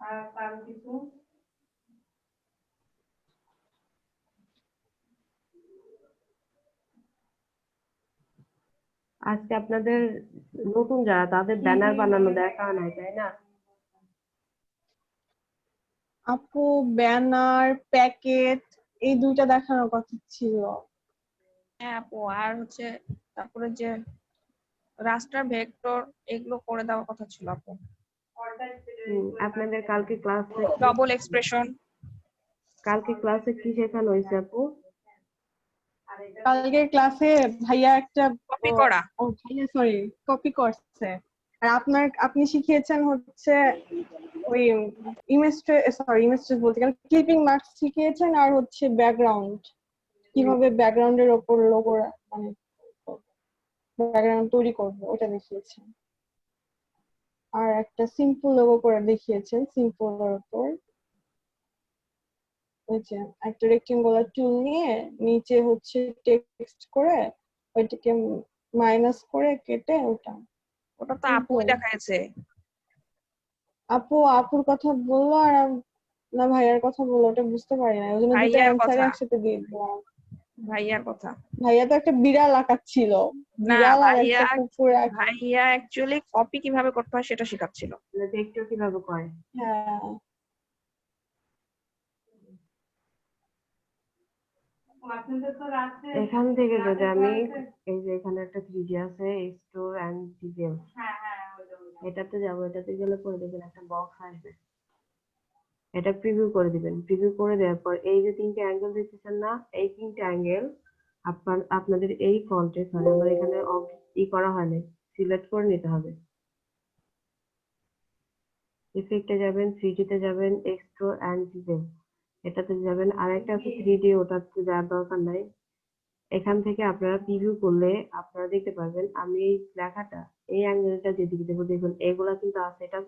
আর তার কিছু আজকে আপনাদের নতুন যারা তাদের ব্যানার বানানো দেখা নাই, তাই না? আপু ব্যানার প্যাকেট এই দুইটা দেখানোর কথা ছিল। হ্যাঁ আপু, আর হচ্ছে তারপরে যে রাস্টার ভেক্টর এগুলো করে দেওয়ার কথা ছিল আপু। আপনাদের কালকে ক্লাসে ডবল এক্সপ্রেশন কি শেখানো হয়েছে আপু? কালকে ক্লাসে ভাইয়া একটা কপি করা। ও ভাইয়া সরি কপি করছে। আর আপনি শিখিয়েছেন হচ্ছে ওই ইমেজ বলতে গেলে ক্লিপিং মার্কস শিখিয়েছেন, আর হচ্ছে ব্যাকগ্রাউন্ড কিভাবে ব্যাকগ্রাউন্ডের ওপর লোগো মানে ব্যাকগ্রাউন্ড তৈরি করবো ওটা দেখিয়েছেন। আর একটা সিম্পল লোগো করে দেখিয়েছেন, সিম্পলের উপর ওই যে একটা রেক্টেঙ্গুলার টুল নিয়ে নিচে হচ্ছে টেক্সট করে ওইটাকে মাইনাস করে কেটে ওটা তো আপুই দেখাইছে। আপুর কথা বললো আর না ভাইয়ার কথা বললো, ওটা বুঝতে পারি না, ওই জন্য দুটো অ্যান্সার একসাথে দিয়ে দিলাম। ভাইয়ার কথা। ভাইয়া তো একটা বিড়াল আঁকাচ্ছিল, বিড়াল আর একটা কুকুর। ভাইয়া অ্যাকচুয়ালি কপি কিভাবে করতে হয় সেটা শেখাচ্ছিল। দেখতে কিভাবে করে। হ্যাঁ এখান থেকে যদি আমি এই যে এখানে একটা 3D আছে, স্টোর এন্ড ডিটেইলস, এটাতে যাব। এটাতে গেলে পরে দেখবেন একটা বক্স আসবে, এটা প্রিভিউ করে দিবেন। প্রিভিউ করে দেওয়ার পর এই যে তিনটে অ্যাঙ্গেল দেখতেছেন না, এই তিনটে অ্যাঙ্গেল আপনাদের এই ফন্টে আমার এখানে করা হয়নি, সিলেক্ট করে নিতে হবে। ইফেক্টে যাবেন, 3D তে যাবেন, এক্সট্রো এন্ড ডিটেইলস এটাতে যাবেন। আর একটা আছে 3D, ওটাতে যাওয়ার দরকার নাই। এখান থেকে আপনারা প্রিভিউ করলে আপনারা দেখতে পারবেন আমি এই লেখাটা এই অ্যাঙ্গেলটা যেদিকে দেবো, দেখুন এগুলা কিন্তু আছে। এটা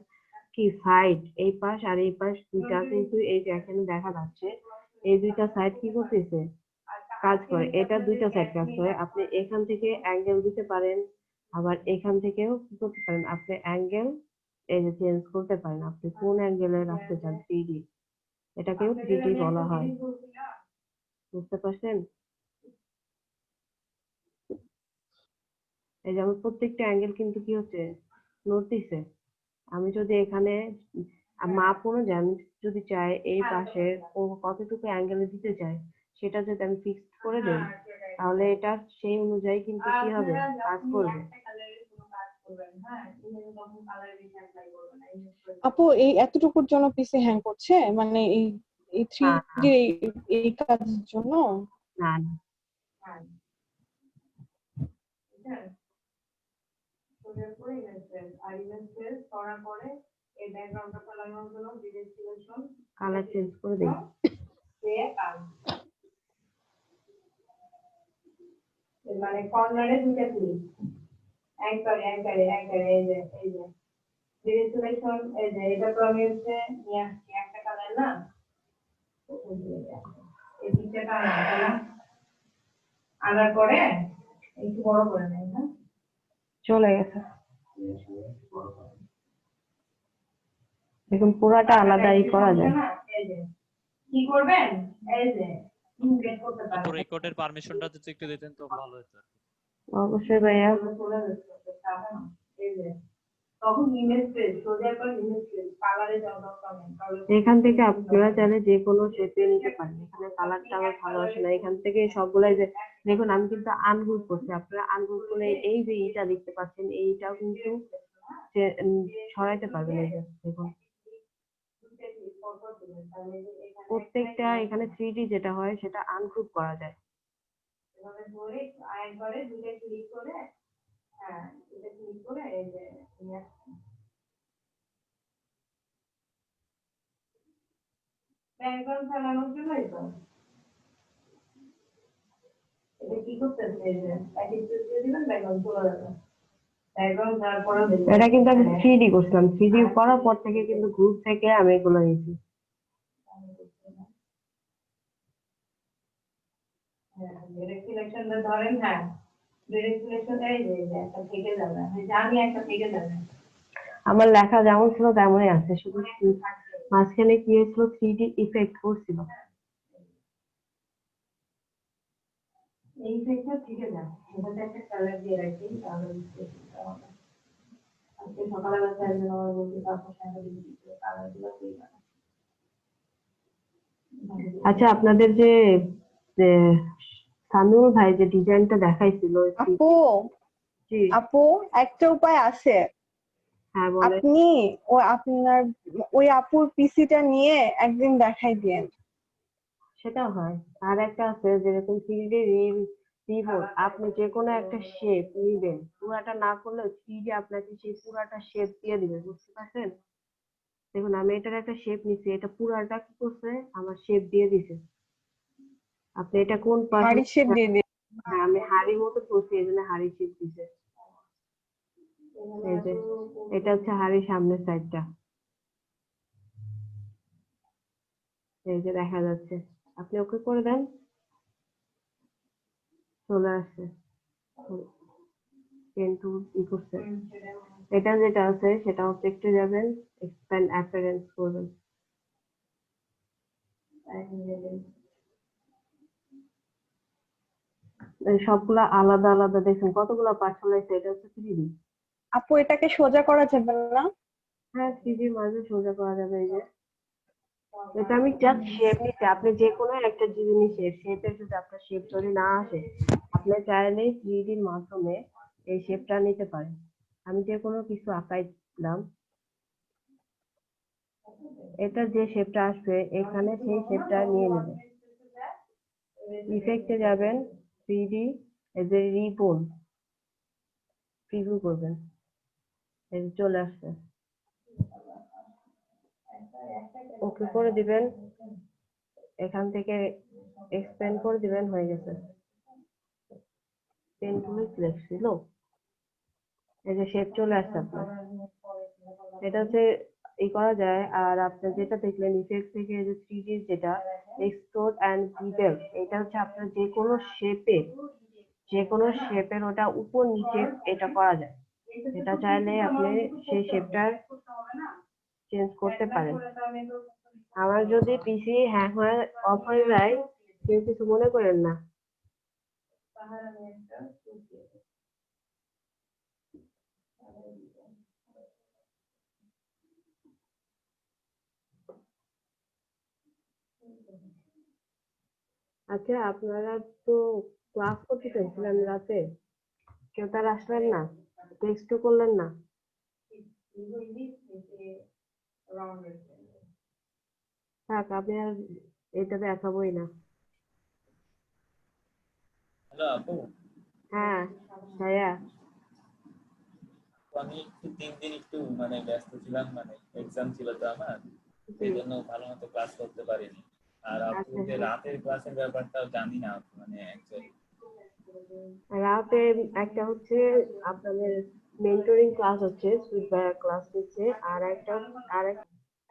কি সাইড, এই পাশ আর এই পাশ দুইটা কিন্তু এই যে এখানে দেখা যাচ্ছে, এই দুইটা সাইড কি করতেছে, কাজ করে। এটা দুইটা সাইড কাজ করে। আপনি এখান থেকে অ্যাঙ্গেল দিতে পারেন, আবার এখান থেকেও কি করতে পারেন, আপনি অ্যাঙ্গেল এই যে চেঞ্জ করতে পারেন। আপনি কোন অ্যাঙ্গেলে রাখতে চান 3D, এটাকেও 3D বলা হয়। বুঝতে পারছেন? এই যেমন প্রত্যেকটা অ্যাঙ্গেল কিন্তু কি হচ্ছে, নড়তেছে। আমি যদি এখানে মাপ অনুযায়ী আমি যদি চাই এই পাশে কতটুকু অ্যাঙ্গেলে দিতে চাই, সেটা যদি আমি ফিক্সড করে দেই, তাহলে এটা সেই অনুযায়ী কিন্তু কি হবে, কাজ করবে। আপু এই এতটুকুর জন্য পিসি হ্যাং করছে, মানে এই 3D এই কাজের জন্য? না কালার চেঞ্জ করে দিই। মানে কর্নারে দুটো ক্লিক, অ্যাঙ্কারে এই যে সিলেকশন, এই যে এটা তো আমি হচ্ছে একটা কালার না, এই দুটো কালার আনার পরে একটু বড় করে নেই না, চলে গেছে। দেখুন পুরাটা আলাদাই করা যায়। কি করবেন, এই যে আপু রেকর্ডের পারমিশনটা যদি একটু দিতেন তো ভালো হতো। অবশ্যই ভাইয়া। তখন ইমেজ প্লেস সোজা করে ইমেজ প্লেস কালারে যাওয়া দরকার নেই। এখান থেকে আপনারা চাইলে যে কোনো শেপে নিতে পারেন। এখানে কালারটা আমার ভালো আসে না, এখান থেকে সবগুলাই যে দেখুন আমি কিন্তু আনগ্রুপ করছি। আপনারা আনগ্রুপ করলে এই যে এইটা দেখতে পাচ্ছেন, এইটাও কিন্তু সরাইতে পারবেন। এই যে দেখুন প্রত্যেকটা এখানে 3D যেটা হয় সেটা আনগ্রুপ করা যায়। এভাবে ধরে আরেকবারে দুটো ক্লিক করে, হ্যাঁ এটা ক্লিক করে এই যে ব্যাকগ্রাউন্ড চালানোর জন্যই তো এটা কি করতেছে, এই যে প্যাকেজ দিয়ে দিবেন, ব্যাকগ্রাউন্ড চলে যাবে। ব্যাকগ্রাউন্ড দেওয়ার পরে এটা কিন্তু আমি 3D করছিলাম, 3D করার পর থেকে কিন্তু গ্রুপ থেকে আমি এগুলো নিয়েছি। ডিরেক্ট সিলেকশনটা ধরেন, হ্যাঁ ডিরেক্ট সিলেকশন এই যে একটা থেকে যাবে, আমি জানি একটা থেকে যাবে। আমার লেখা যেমন ছিল তেমনই আছে, শুধু মাঝখানে কি হয়েছিল, 3D ইফেক্ট করছিল। এই ফেসটা ঠিক আছে, এটাতে একটা কালার দিয়ে রাখি, তাহলে বুঝতে সুবিধা হবে। আজকে সকালবেলা স্যার আমার বলতে তারপর সাথে দিতে কালার গুলো দিয়ে যাবে। আচ্ছা, আপনাদের যে যে সানুর ভাই যে ডিজাইনটা দেখাইছিল, আপু জি আপু একটা উপায় আছে। হ্যাঁ বলেন। আপনি আপনার ওই আপুর পিসিটা নিয়ে একদিন দেখাই দিয়েন। সেটা হয়। আর একটা আছে যেরকম 3D রিবোর্ড, আপনি যে কোনো একটা শেপ নিবেন, পুরাটা না করলেও 3D আপনাকে সেই পুরাটা শেপ দিয়ে দিবে, বুঝতে পারছেন? দেখুন আমি এটার একটা শেপ নিছি, এটা পুরাটা কি করছে, আমার শেপ দিয়ে দিছে। আপনি এটা কোন পাশে, হাড়ি শেপ দিয়ে দিন। হ্যাঁ আমি হাড়ির মতো করছি, এই জন্য হাড়ি শেপ দিছে। এই যে এটা হচ্ছে হাড়ির সামনের সাইডটা, এই যে দেখা যাচ্ছে। আপনি ওকে করে দেন, চলে আসছে। পেন টুল ই করছে। এটা যেটা আছে সেটা হচ্ছে একটু যাবেন, এক্সপ্যান্ড অ্যাপিয়ারেন্স করবেন। এই সবগুলা আলাদা আলাদা, দেখুন কতগুলো পার্ট হয়েছে। এটা হচ্ছে 3D। আপু এটাকে সোজা করা যাবে না? হ্যাঁ 3D মাঝে সোজা করা যাবে। এই যে এটা আমি জাস্ট শেপ নিতে, আপনি যে কোনো একটা জিনিসের শেপের যদি আপনার শেপ যদি না আসে, আপনি চাইলে 3D র মাধ্যমে এই শেপটা নিতে পারেন। আমি যে কোনো কিছু আঁকাইলাম, এটা যে শেপটা আসবে এখানে সেই শেপটা নিয়ে নেবে। ইফেক্টে যাবেন, 3D, এই যে রিবন প্রিভিউ করবেন, এই যে চলে আসছে। ওকে করে দিবেন, এখান থেকে এক্সপ্যান্ড করে দিবেন, হয়ে গেছে। পেন টুলে সিলেক্ট ছিল, এই যে শেপ চলে আসছে আপনার। এটা হচ্ছে ই করা যায়। আর আপনি যেটা দেখলেন ইফেক্ট থেকে, যে 3D যেটা এক্সপ্লোর এন্ড ডিটেল, এটা হচ্ছে আপনার যে কোনো শেপের ওটা উপর নিচে এটা করা যায়। এটা চাইলে আপনি সেই শেপটা চেঞ্জ করতে পারেন। আমার যদি পিসি হ্যাং হয়ে অফ হয়ে যায়, কেউ কিছু মনে করেন না। আচ্ছা, আপনারা তো ক্লাস করতে চাইছিলেন রাতে, কেউ তার আসলেন না, টেক্সটও করলেন না। থাক, আমি আর এটা দেখাবোই না। হ্যালো আপু, হ্যাঁ ভাইয়া। তো আমি একটু 3 দিন একটু ব্যস্ত ছিলাম, এক্সাম ছিল তো আমার, জি, এই জন্য ভালো মতো ক্লাস করতে পারিনি। আর আপু আচ্ছা যে হ্যাঁ। রাতের ক্লাসের ব্যাপারটাও জানি না অ্যাকচুয়ালি। রাতে একটা হচ্ছে আপনাদের মেন্টরিং ক্লাস হচ্ছে, সুইট ভাইয়া ক্লাস নিচ্ছে। আর একটা,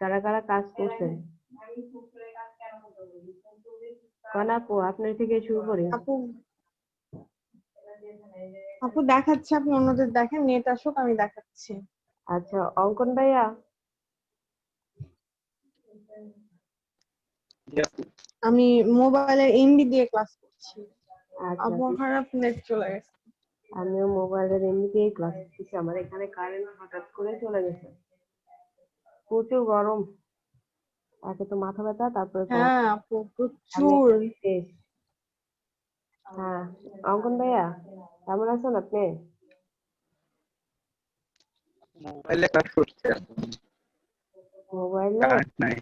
কারা কারা কাজ করছেন কনাপু, আপনার থেকে শুরু করি। আপু আপু দেখাচ্ছে, আপনি অন্যদের দেখেন, নেট আসুক আমি দেখাচ্ছি। আচ্ছা অঙ্কন ভাইয়া, আমি মোবাইলের এমবি দিয়ে ক্লাস করছি। আচ্ছা আবহাওয়া খারাপ, নেট চলে গেছে। আমিও মোবাইলের এমনিতেই ক্লাস করতেছি। আমার এখানে কারেন্ট হঠাৎ করে চলে গেছে, প্রচুর গরম। একে তো মাথা ব্যথা, তারপরে গরম, হ্যাঁ আপু আমি প্রচুর। এখানে শেষ। হ্যাঁ অঙ্কন ভাইয়া, কেমন আছেন আপনি? মোবাইলে কাজ করছে, মোবাইলে? কারেন্ট নাই।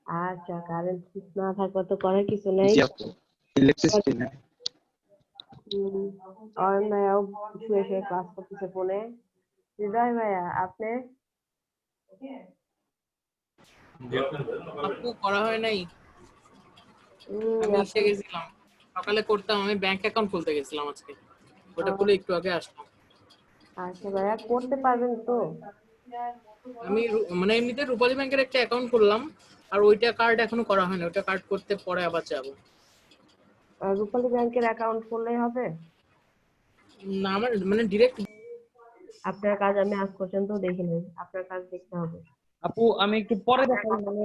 আচ্ছা, কারেন্ট না থাকলে তো করার কিছু নেই। জি আপু, ইলেকট্রিসিটি নাই। অয়ন ভাইয়াও শুয়ে শুয়ে ক্লাস করতেছে ফোনে। হৃদয় ভাইয়া আপনি? আপু করা হয় নাই, আমি এসে আপনি, গেছিলাম সকালে করতাম। আমি ব্যাংক অ্যাকাউন্ট খুলতে গেছিলাম আজকে, ওটা খুলে একটু আগে আসলাম। আচ্ছা ভাইয়া করতে পারবেন তো? আমি এমনিতে রূপালী ব্যাংকের একটা অ্যাকাউন্ট খুললাম, আর ওইটা কার্ড এখনো করা হয়নি, ওইটা কার্ড করতে পরে আবার যাবো। রূপালী ব্যাংকের অ্যাকাউন্ট করলেই হবে? না আমার ডিরেক্ট। আপনার কাজ আমি আজ পর্যন্ত দেখিনি, আপনার কাজ দেখতে হবে। আপু আমি একটু পরে দেখাই, মানে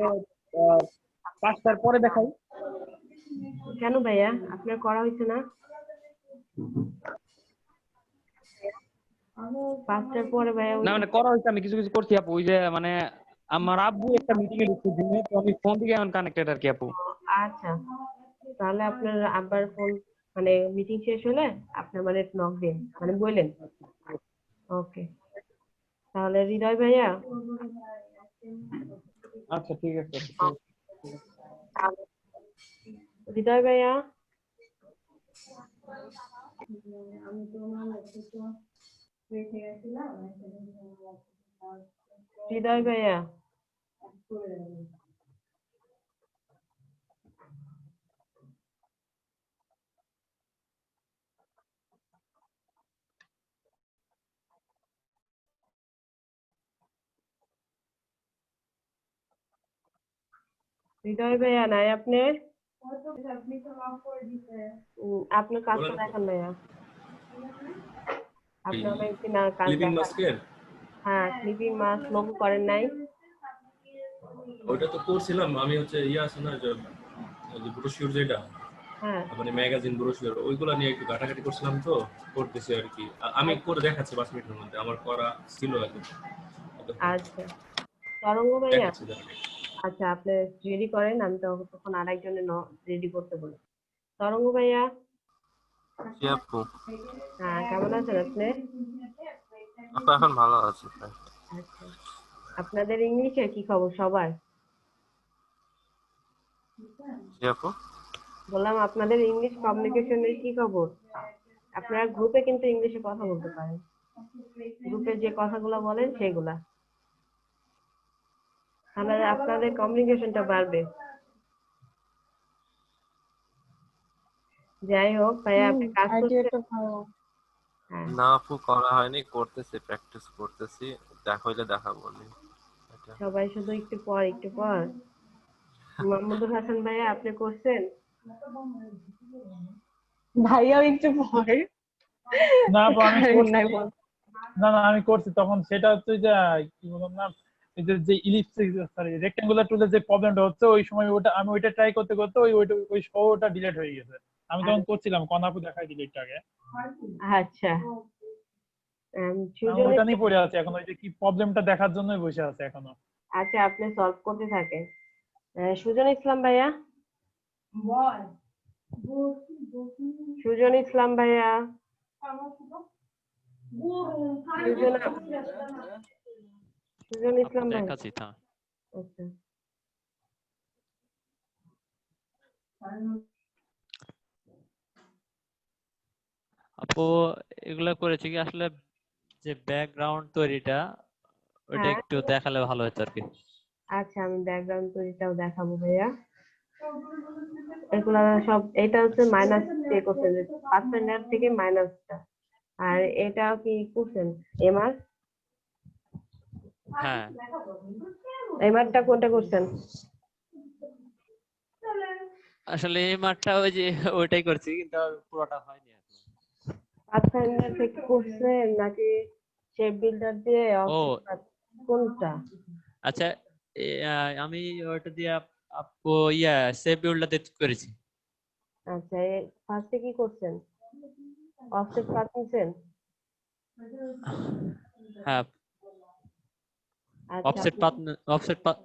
5টার পরে দেখাই। কেন ভাইয়া, আপনার করা হয়েছে না? 5টার পরে ভাইয়া না মানে করা হয়েছে, আমি কিছু কিছু করছি আপু। ওই যে মানে আমার আব্বু একটা মিটিং এ ঢুকছে দিনে, তো আমি ফোন থেকে এখন কানেক্টেড আর কি আপু। আচ্ছা, তাহলে আপনার আব্বার ফোন মানে মিটিং শেষ হলে আপনার মানে নক দিন, মানে বললেন। ওকে, তাহলে হৃদয় ভাইয়া। আচ্ছা ঠিক আছে আপু, ঠিক আছে। হৃদয় ভাইয়া, হৃদয় ভাইয়া, হৃদয় ভাইয়া নাই আপনার? আপনার কাজটা দেখান ভাইয়া, আপনার কি না কাজ ক্লিপিং দেখান। মাস্কের হ্যাঁ, স্লিপিং মাস্ক লোগো করেন নাই? ওইটা তো করছিলাম আমি, হচ্ছে ইয়ে আছে না যে ব্রোশিওর যেটা, হ্যাঁ, মানে ম্যাগাজিন ব্রোশিওর, ওইগুলো নিয়ে একটু ঘাটাঘাটি করছিলাম, তো করতেছি আর কি। আমি করে দেখাচ্ছি 5 মিনিটের মধ্যে, আমার করা ছিল এখন। আচ্ছা তরঙ্গ ভাইয়া। দেখাচ্ছি দাঁড়ান। আচ্ছা আপনি রেডি করেন, আমি তখন আরেকজনের রেডি করতে বলি। তরঙ্গ ভাইয়া, জি আপু। হ্যাঁ কেমন আছেন আপনি? আপু এখন ভালো আছি ভাই। আচ্ছা, আপনাদের ইংলিশে কি খবর সবার? জি আপু। বললাম আপনাদের ইংলিশ কমিউনিকেশনের কি খবর? আপনারা গ্রুপে কিন্তু ইংলিশে কথা বলতে পারেন, গ্রুপে যে কথাগুলো বলেন সেগুলা, তাহলে আপনাদের কমিউনিকেশনটা বাড়বে। যাই হোক ভাইয়া, আপনি কাজ করছেন? আইডিয়াটা ভালো। হ্যাঁ, না আপু করা হয়নি, করতেছি, প্র্যাকটিস করতেছি, দেখা হইলে দেখাবো নি। সবাই শুধু একটু পর একটু পর। মাহমুদুল হাসান ভাইয়া, আপনি করছেন? ভাইয়াও একটু পরে না আপু আমি কারেন্ট নাই করছি, বল। না আমি করছি তখন। সেটা হচ্ছে যে কি বললাম না, এই যে ইলিপস, সরি রেক্টাঙ্গুলার টুলের যে প্রবলেমটা হচ্ছে, ওই সময় আমি ওইটা ট্রাই করতে করতে ওই শোটা ডিলিট হয়ে গেছে। আমি তখন করছিলাম, কনাপু দেখাই ডিলিটটা আগে। আচ্ছা, আমি সুজন ওইটা নিয়ে পড়ে আছি এখন, ওই যে কি প্রবলেমটা দেখার জন্যই বসে আছে এখনো। আচ্ছা, আপনি সলভ করতে থাকেন। সুজন ইসলাম ভাইয়া, সুজন ইসলাম ভাইয়া, সুজন সুজন আপু ইসলাম ভাই। দেখাচ্ছি তা। আচ্ছা, আপু এগুলা করেছি কি আসলে, যে ব্যাকগ্রাউন্ড তৈরিটা ওইটা হ্যাঁ একটু দেখালে ভালো হতো আর কি। আচ্ছা, আমি ব্যাকগ্রাউন্ড তৈরিটাও দেখাবো ভাইয়া। এগুলা সব, এটা হচ্ছে মাইনাস পে করছেন, পার্সেন্টের থেকে মাইনাসটা। আর এটাও কি করছেন এমআর? হ্যাঁ এমআরটা কোনটা করছেন? আসলে এই মাঠটা ওই যে ওইটাই করছি, কিন্তু আর পুরোটা হয়নি এখন। পাথফাইন্ডার থেকে করছেন নাকি শেপ বিল্ডার দিয়ে ও কোনটা? আচ্ছা, আমি ওইটা দিয়ে আপু ইয়া সেভ বিল্ডটা দিয়ে করেছি। আচ্ছা, ফার্স্টে কি করছেন? অফসেট পাথ নিছেন? হ্যাঁ আচ্ছা অফসেট পাত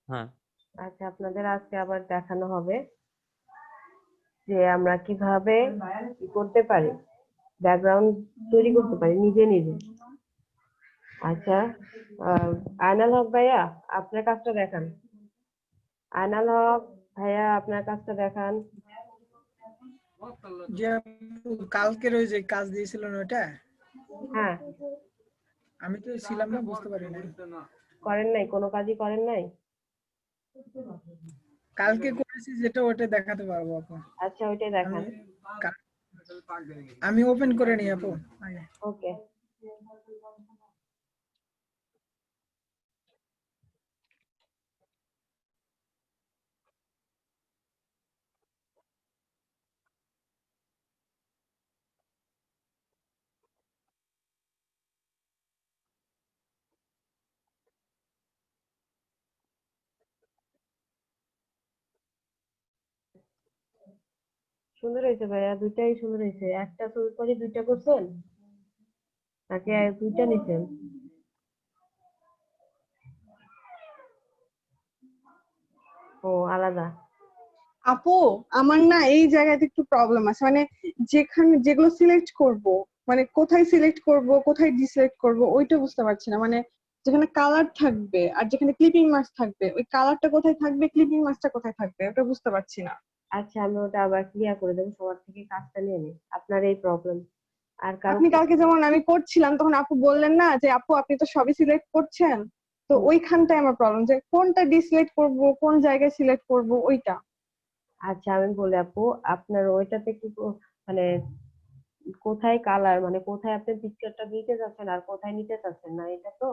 হ্যাঁ। আচ্ছা, আপনাদের আজকে আবার দেখানো হবে যে আমরা কিভাবে কি করতে পারি, ব্যাকগ্রাউন্ড তৈরি করতে পারি নিজে নিজে। আচ্ছা, আয়নাল হক ভাইয়া, আপনার কাজটা দেখান। আয়নাল হক ভাইয়া, আপনার কাজটা দেখান। যে আপু কালকের ওই যে কাজ দিয়েছিলেন ওটা, হ্যাঁ, আমি তো ছিলাম না, বুঝতে পারি নাই। করেন নাই, কোনো কাজই করেন নাই? কালকে করেছি যেটা, ওটা দেখাতে পারবো আপু। আচ্ছা, ওইটাই দেখান। আমি ওপেন করে নিই আপু আগে। ওকে। সুন্দর হয়েছে ভাইয়া, দুইটাই সুন্দর হয়েছে। একটা ছবির পরে দুইটা করছেন নাকি দুইটা নিছেন? ও আলাদা। আপু আমার না এই জায়গাতে একটু প্রবলেম আছে, মানে যেগুলো সিলেক্ট করব, মানে কোথায় সিলেক্ট করব কোথায় ডিসিলেক্ট করব ওইটা বুঝতে পারছি না। মানে যেখানে কালার থাকবে আর যেখানে ক্লিপিং মার্কস থাকবে, ওই কালারটা কোথায় থাকবে ক্লিপিং মার্কসটা কোথায় থাকবে ওটা বুঝতে পারছি না। আচ্ছা আমি ওটা আবার ক্লিয়ার করে দেবো, সবার থেকে কাজটা নিয়ে নিই, আপনার এই প্রবলেম। আর কারো আপনি কালকে যেমন আমি করছিলাম তখন আপু বললেন না যে আপু আপনি তো সবই সিলেক্ট করছেন, তো ওইখানটায় আমার প্রবলেম যে কোনটা ডিসিলেক্ট করব কোন জায়গায় সিলেক্ট করব ওইটা। আচ্ছা আমি বলি আপু, আপনার ওইটাতে কি মানে কোথায় কালার, মানে কোথায় আপনি পিকচারটা দিতে চাচ্ছেন আর কোথায় নিতে চাচ্ছেন না, এটা তো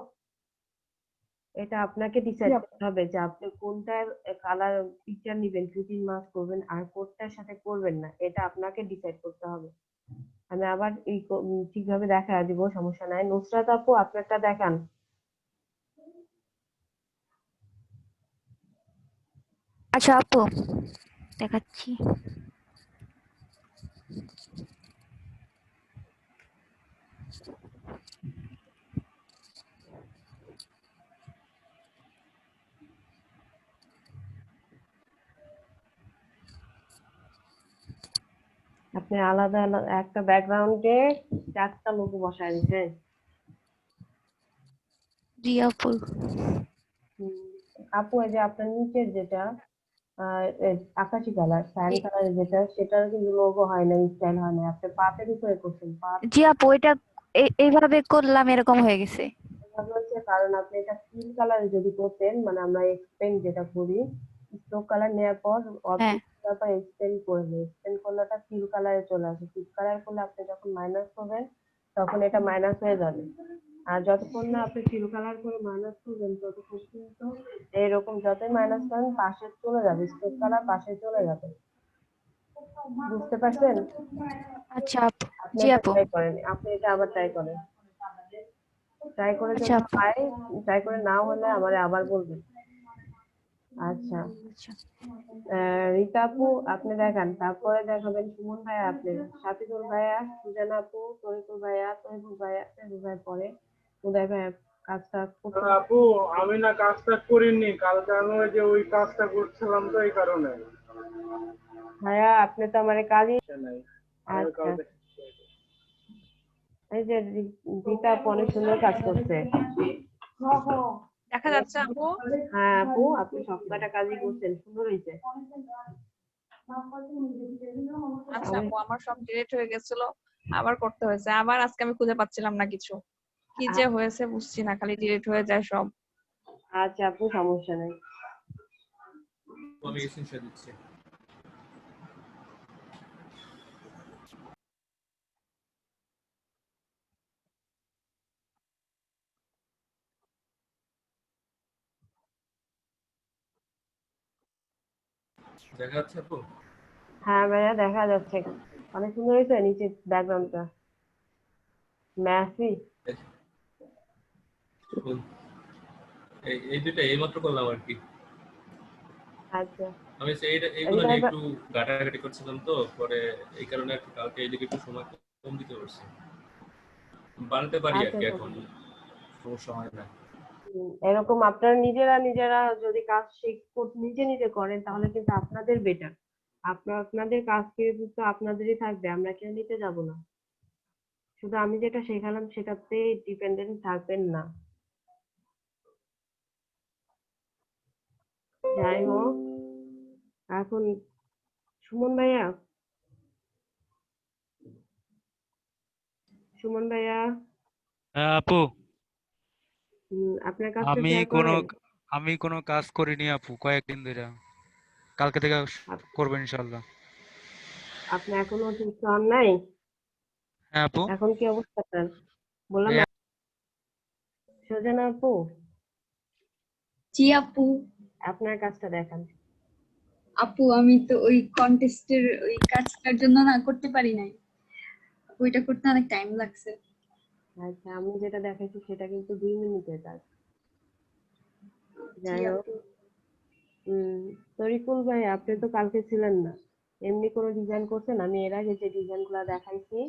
এটা আপনাকে ডিসাইড করতে হবে যে আপনি কোনটার কালার পিকচার নিবেন, ক্লিপিং মার্ক করবেন আর কোনটার সাথে করবেন না, এটা আপনাকে ডিসাইড করতে হবে। আমি আবার ঠিকভাবে দেখা দিব, সমস্যা নাই। নুসরাত আপু আপনারটা দেখান। আচ্ছা আপু দেখাচ্ছি। আপনি আলাদা আলাদা একটা ব্যাকগ্রাউন্ডে 4টা লোগো বসায় দিয়েছেন। জি আপু। আপু এই যে আপনার নিচের যেটা আকাশি কালার স্যান্ড কালারের যেটা, সেটার কিন্তু লোগো হয় না, স্টাইল হয় না, আপনি পাতের উপরে করছেন। পাত জি আপু এটা এইভাবে করলাম এরকম হয়ে গেছে। এভাবে হচ্ছে কারণ আপনি এটা ফিল কালারে যদি করতেন, মানে আমরা এক্সপেন্ড যেটা করি, স্ট্রোক কালার নেওয়ার পর অবজেক্ট তারপর এক্সপেন্ড করে নিই, এক্সপেন্ড করলে ওটা ফিল কালারে চলে আসে। ফিল কালার করলে আপনি যখন মাইনাস করবেন তখন এটা মাইনাস হয়ে যাবে। আর যতক্ষণ না আপনি ফিল কালার করে মাইনাস করবেন ততক্ষণ কিন্তু এইরকম যতই মাইনাস করেন পাশে চলে যাবে, স্ট্রোক কালার পাশে চলে যাবে। বুঝতে পারছেন? আচ্ছা আপু। আপনি জি এটা আপু। ট্রাই করেন, আপনি এটা আবার ট্রাই করেন। ট্রাই করে আচ্ছা যদি আপু। হয়, ট্রাই করে না হলে আমারে আবার বলবেন। আচ্ছা রীতা আপু আপনি দেখান, তারপরে দেখাবেন সুমন ভাইয়া, আপনি শাফিকুল ভাইয়া, সুজানা আপু, তরিকুল ভাইয়া, তরিকুল ভাইয়া, তরিকুল ভাইয়া পরে উদয় ভাইয়া কাজটা করতে। আপু আমি না কাজটা করিনি কালকে, আমি ওই যে ওই কাজটা করছিলাম তো এই কারণে। ভাইয়া আপনি তো আমার কাজই। আমি আচ্ছা কালকে এই যে রীতা আপু অনেক সুন্দর কাজ করছে। দেখা যাচ্ছে আপু? হ্যাঁ আপু আপনি সব কটা কাজই করছেন, সুন্দর হয়েছে। আচ্ছা আপু আমার সব ডিলিট হয়ে গেছিল, আবার করতে হয়েছে। আবার আজকে আমি খুঁজে পাচ্ছিলাম না কিছু, কি যে হয়েছে বুঝছি না, খালি ডিলিট হয়ে যায় সব। আচ্ছা আপু সমস্যা নেই। আমি স্ক্রিনশট দিচ্ছি। দেখা যাচ্ছে আপু? হ্যাঁ ভাইয়া দেখা যাচ্ছে, অনেক সুন্দর হয়েছে নিচের ব্যাকগ্রাউন্ডটা ম্যাসি। এই দুইটা এইমাত্র করলাম আর কি। আচ্ছা আমি এইগুলো নিয়ে একটু ঘাটাঘাটি করছিলাম তো, পরে এই কারণে আর কি কালকে এইদিকে একটু সময় কম দিতে পারছি। বানাতে পারি আর কি, এখন সমস্যা হয় না। এরকম আপনারা নিজেরা নিজেরা যদি কাজ নিজে নিজে করেন তাহলে কিন্তু আপনাদের বেটার। আপনাদের কাজ কিন্তু আপনাদেরই থাকবে, আমরা কেউ নিতে যাব না। শুধু আমি যেটা শেখালাম সেটাতে ডিপেন্ডেন্ট থাকবেন না। যাই হোক এখন সুমন ভাইয়া, সুমন ভাইয়া হ্যাঁ আপু, আপনার কাজটা আমি শেয়ার কোনো করেন। আমি কোনো কাজ করিনি আপু কয়েকদিন ধরে। কালকে থেকে করবো ইনশাল্লাহ। আপনি এখনো সুস্থ হন নাই? হ্যাঁ আপু। এখন কি অবস্থা আপনার? বললাম না সুজানা আপু। জি আপু। আপনার কাজটা দেখান। আপু আমি তো ওই কন্টেস্টের ওই কাজটার জন্য না করতে পারি নাই, ওইটা করতে অনেক টাইম লাগছে। আচ্ছা আমি যেটা দেখাইছি সেটা কিন্তু 2 মিনিটের কাজ। যাই হোক তরিকুল ভাই আপনি তো কালকে ছিলেন না, এমনি কোনো ডিজাইন করছেন? আমি এর আগে যে ডিজাইনগুলো দেখাইছি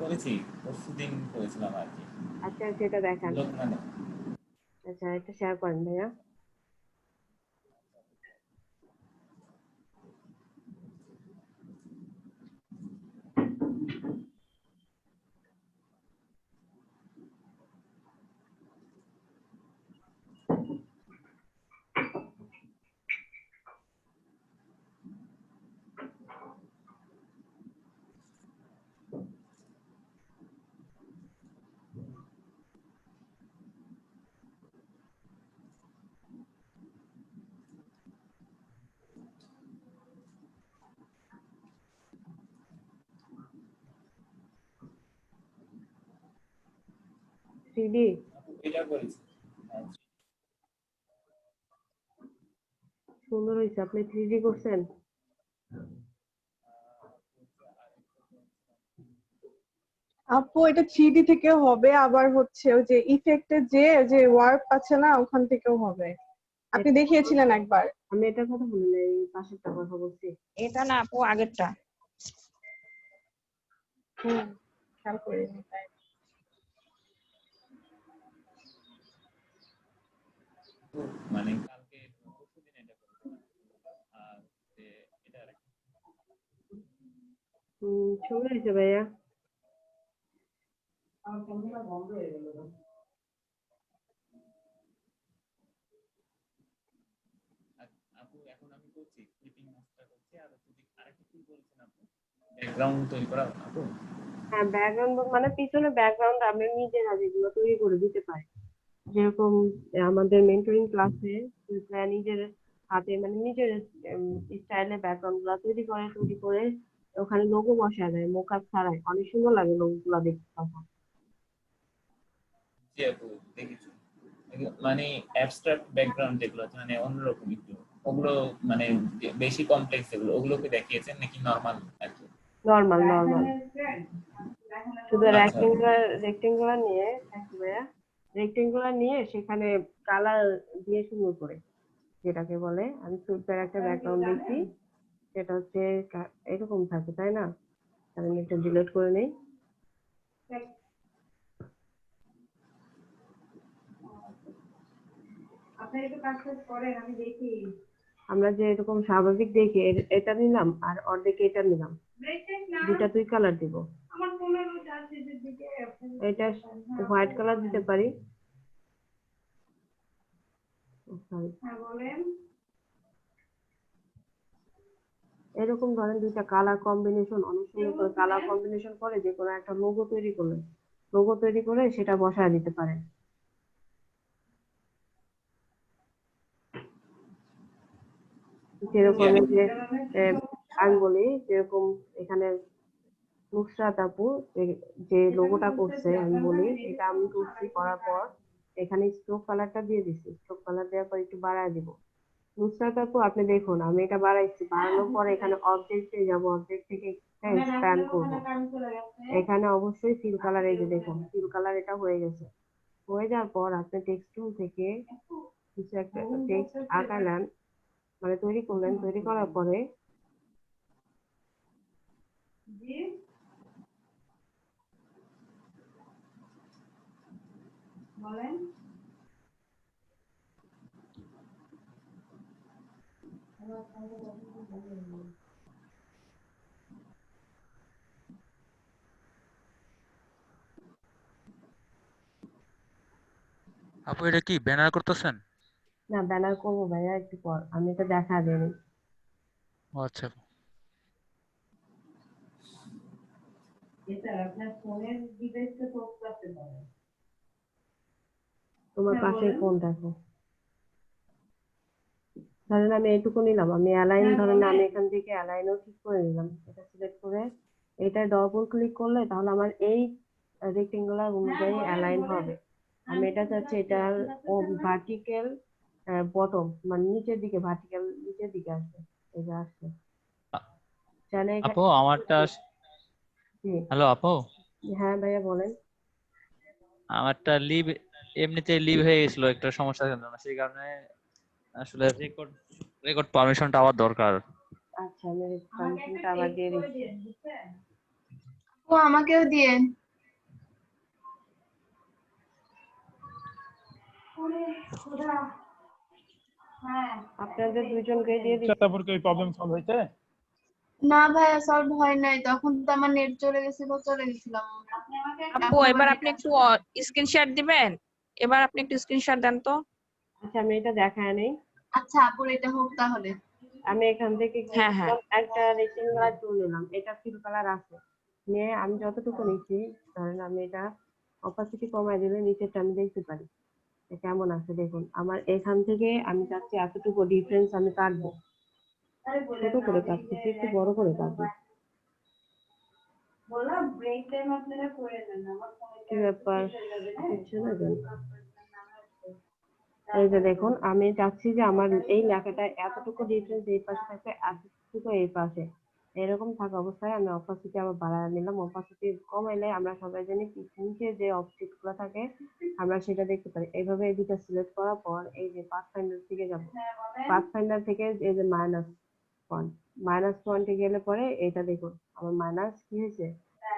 করেছি, পরশুদিন করেছিলাম আর কি। আচ্ছা সেটা দেখান। মানে আচ্ছা এটা শেয়ার করেন ভাইয়া। থ্রিডি এটা করেছি। সুন্দর হয়েছে। আপনি থ্রিডি করছেন? আপু এটা 3D থেকে হবে, আবার হচ্ছে ওই যে ইফেক্টের যে ওয়ার্ক আছে না ওখান থেকেও হবে। আপনি দেখিয়েছিলেন একবার। আমি এটার কথা বলি না, এই পাশেরটা কথা বলছি। এটা না আপু, আগেরটা। খেয়াল করিনি তাই। মানে কালকে পরশুদিন এটা করেছিলাম। আর এটা সুন্দর হয়েছে ভাইয়া। আমার ক্যামেরা বন্ধ হয়ে গেল। আপু এখন আমি করছি ক্লিপিং মাস্টার করছি, আর যদি আরেকটা কি বলছেন আপু, ব্যাকগ্রাউন্ড তৈরি করা আপু? হ্যাঁ ব্যাকগ্রাউন্ড মানে পিছনে ব্যাকগ্রাউন্ড আমি নিজেরা যেগুলো তৈরি করে দিতে পারি। যেরকম আমাদের মেন্টরিং ক্লাসে নিজের হাতে মানে নিজের স্টাইলে ব্যাকগ্রাউন্ড গুলা তৈরি করে ওখানে লোগো বসায় দেয় মোকআপ ছাড়াই। অনেক সুন্দর লাগে লোগো গুলা দেখতে তখন। জি আপু দেখেছি। মানে অ্যাবস্ট্রাক্ট ব্যাকগ্রাউন্ড যেগুলো আছে মানে অন্যরকম একটু, ওগুলো মানে বেশি কমপ্লেক্স, এগুলো ওগুলোকে দেখিয়েছেন নাকি নরমাল আর কি? নরমাল শুধু আচ্ছা। রেক্টেঙ্গুলার নিয়ে ভাইয়া, রেক্টেঙ্গুলার নিয়ে সেখানে কালার দিয়ে সুন্দর করে, যেটাকে বলে আমি সুপার একটা ব্যাকগ্রাউন্ড দিচ্ছি, সেটা হচ্ছে এরকম থাকে তাই না? আমি এটা ডিলিট করে নেই। আপনি একটু কাজ করেন, আমি দেখি। আমরা যে এরকম স্বাভাবিক দেখি এটা নিলাম আর অর্ধেক এটা নিলাম, দুটা দুই কালার দিব। আমার ফোনের চার্জের দিকে এটা হোয়াইট কালার দিতে পারি। হ্যাঁ বলেন। এরকম ধরেন দুইটা কালার কম্বিনেশন, অনেক সুন্দর করে কালার কম্বিনেশন করে যে কোনো একটা লোগো তৈরি করে সেটা বসায় দিতে পারেন। যেরকম যে আমি বলি, যেরকম এখানে নুসরাত আপু যে লোগোটা করছে, আমি বলি এটা আমি করছি, করার পর এখানে স্ট্রোক কালারটা দিয়ে দিচ্ছি, স্ট্রোক কালার দেওয়ার পর একটু বাড়ায় দিব। নুসরাত আপু আপনি দেখুন আমি এটা বাড়াইছি, বাড়ানোর পরে এখানে অবজেক্টে যাব, অবজেক্ট থেকে স্প্যান করব, এখানে অবশ্যই ফিল কালার, এই যে দেখুন ফিল কালার এটা হয়ে গেছে। হয়ে যাওয়ার পর আপনি টেক্সট টুল থেকে কিছু একটা টেক্সট আঁকালেন, মানে তৈরি করলেন, তৈরি করার পরে বলেন। আপু এটা কি ব্যানার করতেছেন? না ব্যানার করবো ভাইয়া একটু পর, আমি এটা দেখা দেয়নি। ও আচ্ছা। এটা আপনার ফোনের ডিভাইসটা টপ করতে পারেন। তোমার পাশে ফোন দেখো। ধরেন আমি এইটুকু নিলাম, আমি অ্যালাইন ধরেন আমি এখান থেকে অ্যালাইনও ঠিক করে নিলাম, এটা সিলেক্ট করে এটা ডবল ক্লিক করলে তাহলে আমার এই রেক্টেঙ্গুলার অনুযায়ী অ্যালাইন হবে। আমি এটা চাচ্ছি এটার ভার্টিক্যাল বটম মানে নিচের দিকে, ভার্টিক্যাল নিচের দিকে আসবে, এই যে আসছে। তাহলে আপু আমারটা হ্যালো আপু, হ্যাঁ ভাইয়া বলেন। আমারটা এমনিতে লিভ হয়ে গেছিল একটা সমস্যার জন্য, সেই কারণে আসলে রেকর্ড রেকর্ড পারমিশনটা আবার দরকার। আচ্ছা আমি পারমিশনটা আবার দিয়ে দিচ্ছি। ও আমাকেও দিয়েন। আপনাদের দুইজনকে দিয়ে দিচ্ছি। তারপর কি প্রবলেম সলভ হয়েছে? না ভাইয়া সলভ হয় নাই, তখন তো আমার নেট চলে গেছিলাম। আপু এবার আপনি একটু স্ক্রিনশট দিবেন, এবার আপনি একটু স্ক্রিনশট দেন তো। আচ্ছা আমি এটা দেখায় নেই। আচ্ছা আপুর এটা হোক তাহলে। আমি এখান থেকে হ্যাঁ হ্যাঁ একটা রেক্টেঙ্গুলার টুল নিলাম, এটা ফিল কালার আছে, নিয়ে আমি যতটুকু নিচ্ছি ধরেন আমি এটা অপাসিটি কমায় দিলে নিচেরটা আমি দেখতে পারি কেমন আছে। দেখুন আমার এখান থেকে আমি চাচ্ছি এতটুকু ডিফারেন্স আমি কাটবো, ছোট করে কাটছি, একটু বড় করে কাটবো। কি ব্যাপার বুঝছে না কেন? এই যে দেখুন আমি চাচ্ছি যে আমার এই লেখাটা এতটুকু ডিফারেন্স এই পাশে থাকবে, এতটুকু এই পাশে, এরকম থাকা অবস্থায় আমি অপাসিটি আবার বাড়ায় নিলাম। অপাসিটি কমাইলে আমরা সবাই জানি নিচে যে অবজেক্ট গুলো থাকে আমরা সেটা দেখতে পারি। এইভাবে এই দুটো সিলেক্ট করার পর এই যে পাথফাইন্ডার থেকে যাব, পাথফাইন্ডার থেকে এই যে মাইনাস পয়েন্টে গেলে পরে এটা দেখুন আমার মাইনাস কি হয়েছে,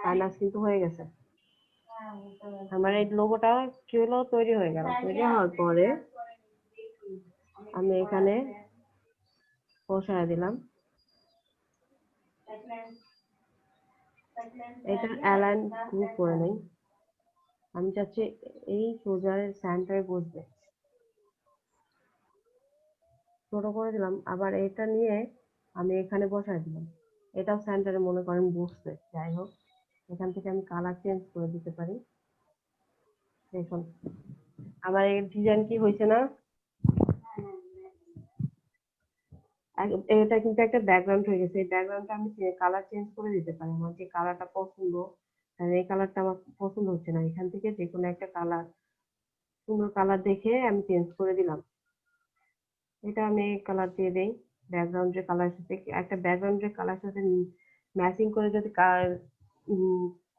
মাইনাস কিন্তু হয়ে গেছে। আমার এই লোগোটা কি হলো, তৈরি হয়ে গেল। তৈরি হওয়ার পরে আমি এখানে বসায় দিলাম। এটা অ্যালাইন গ্রুপ করে নেই, আমি চাচ্ছি এই সোজার সেন্টারে বসবে, ছোট করে দিলাম। আবার এটা নিয়ে আমি এখানে বসায় দিলাম, এটাও সেন্টারে মনে করেন বসছে। যাই হোক এখান থেকে আমি কালার চেঞ্জ করে দিতে পারি। দেখুন আমার এই ডিজাইন কি হয়েছে না? এটা কিন্তু একটা ব্যাকগ্রাউন্ড হয়ে গেছে। এই ব্যাকগ্রাউন্ডটা আমি কালার চেঞ্জ করে দিতে পারি। আমার যে কালারটা পছন্দ, এই কালারটা আমার পছন্দ হচ্ছে না, এখান থেকে যে কোনো একটা কালার, সুন্দর কালার দেখে আমি চেঞ্জ করে দিলাম। এটা আমি কালার দিয়ে দেই। ব্যাকগ্রাউন্ডের কালার সাথে একটা ব্যাকগ্রাউন্ডের কালার সাথে ম্যাচিং করে যদি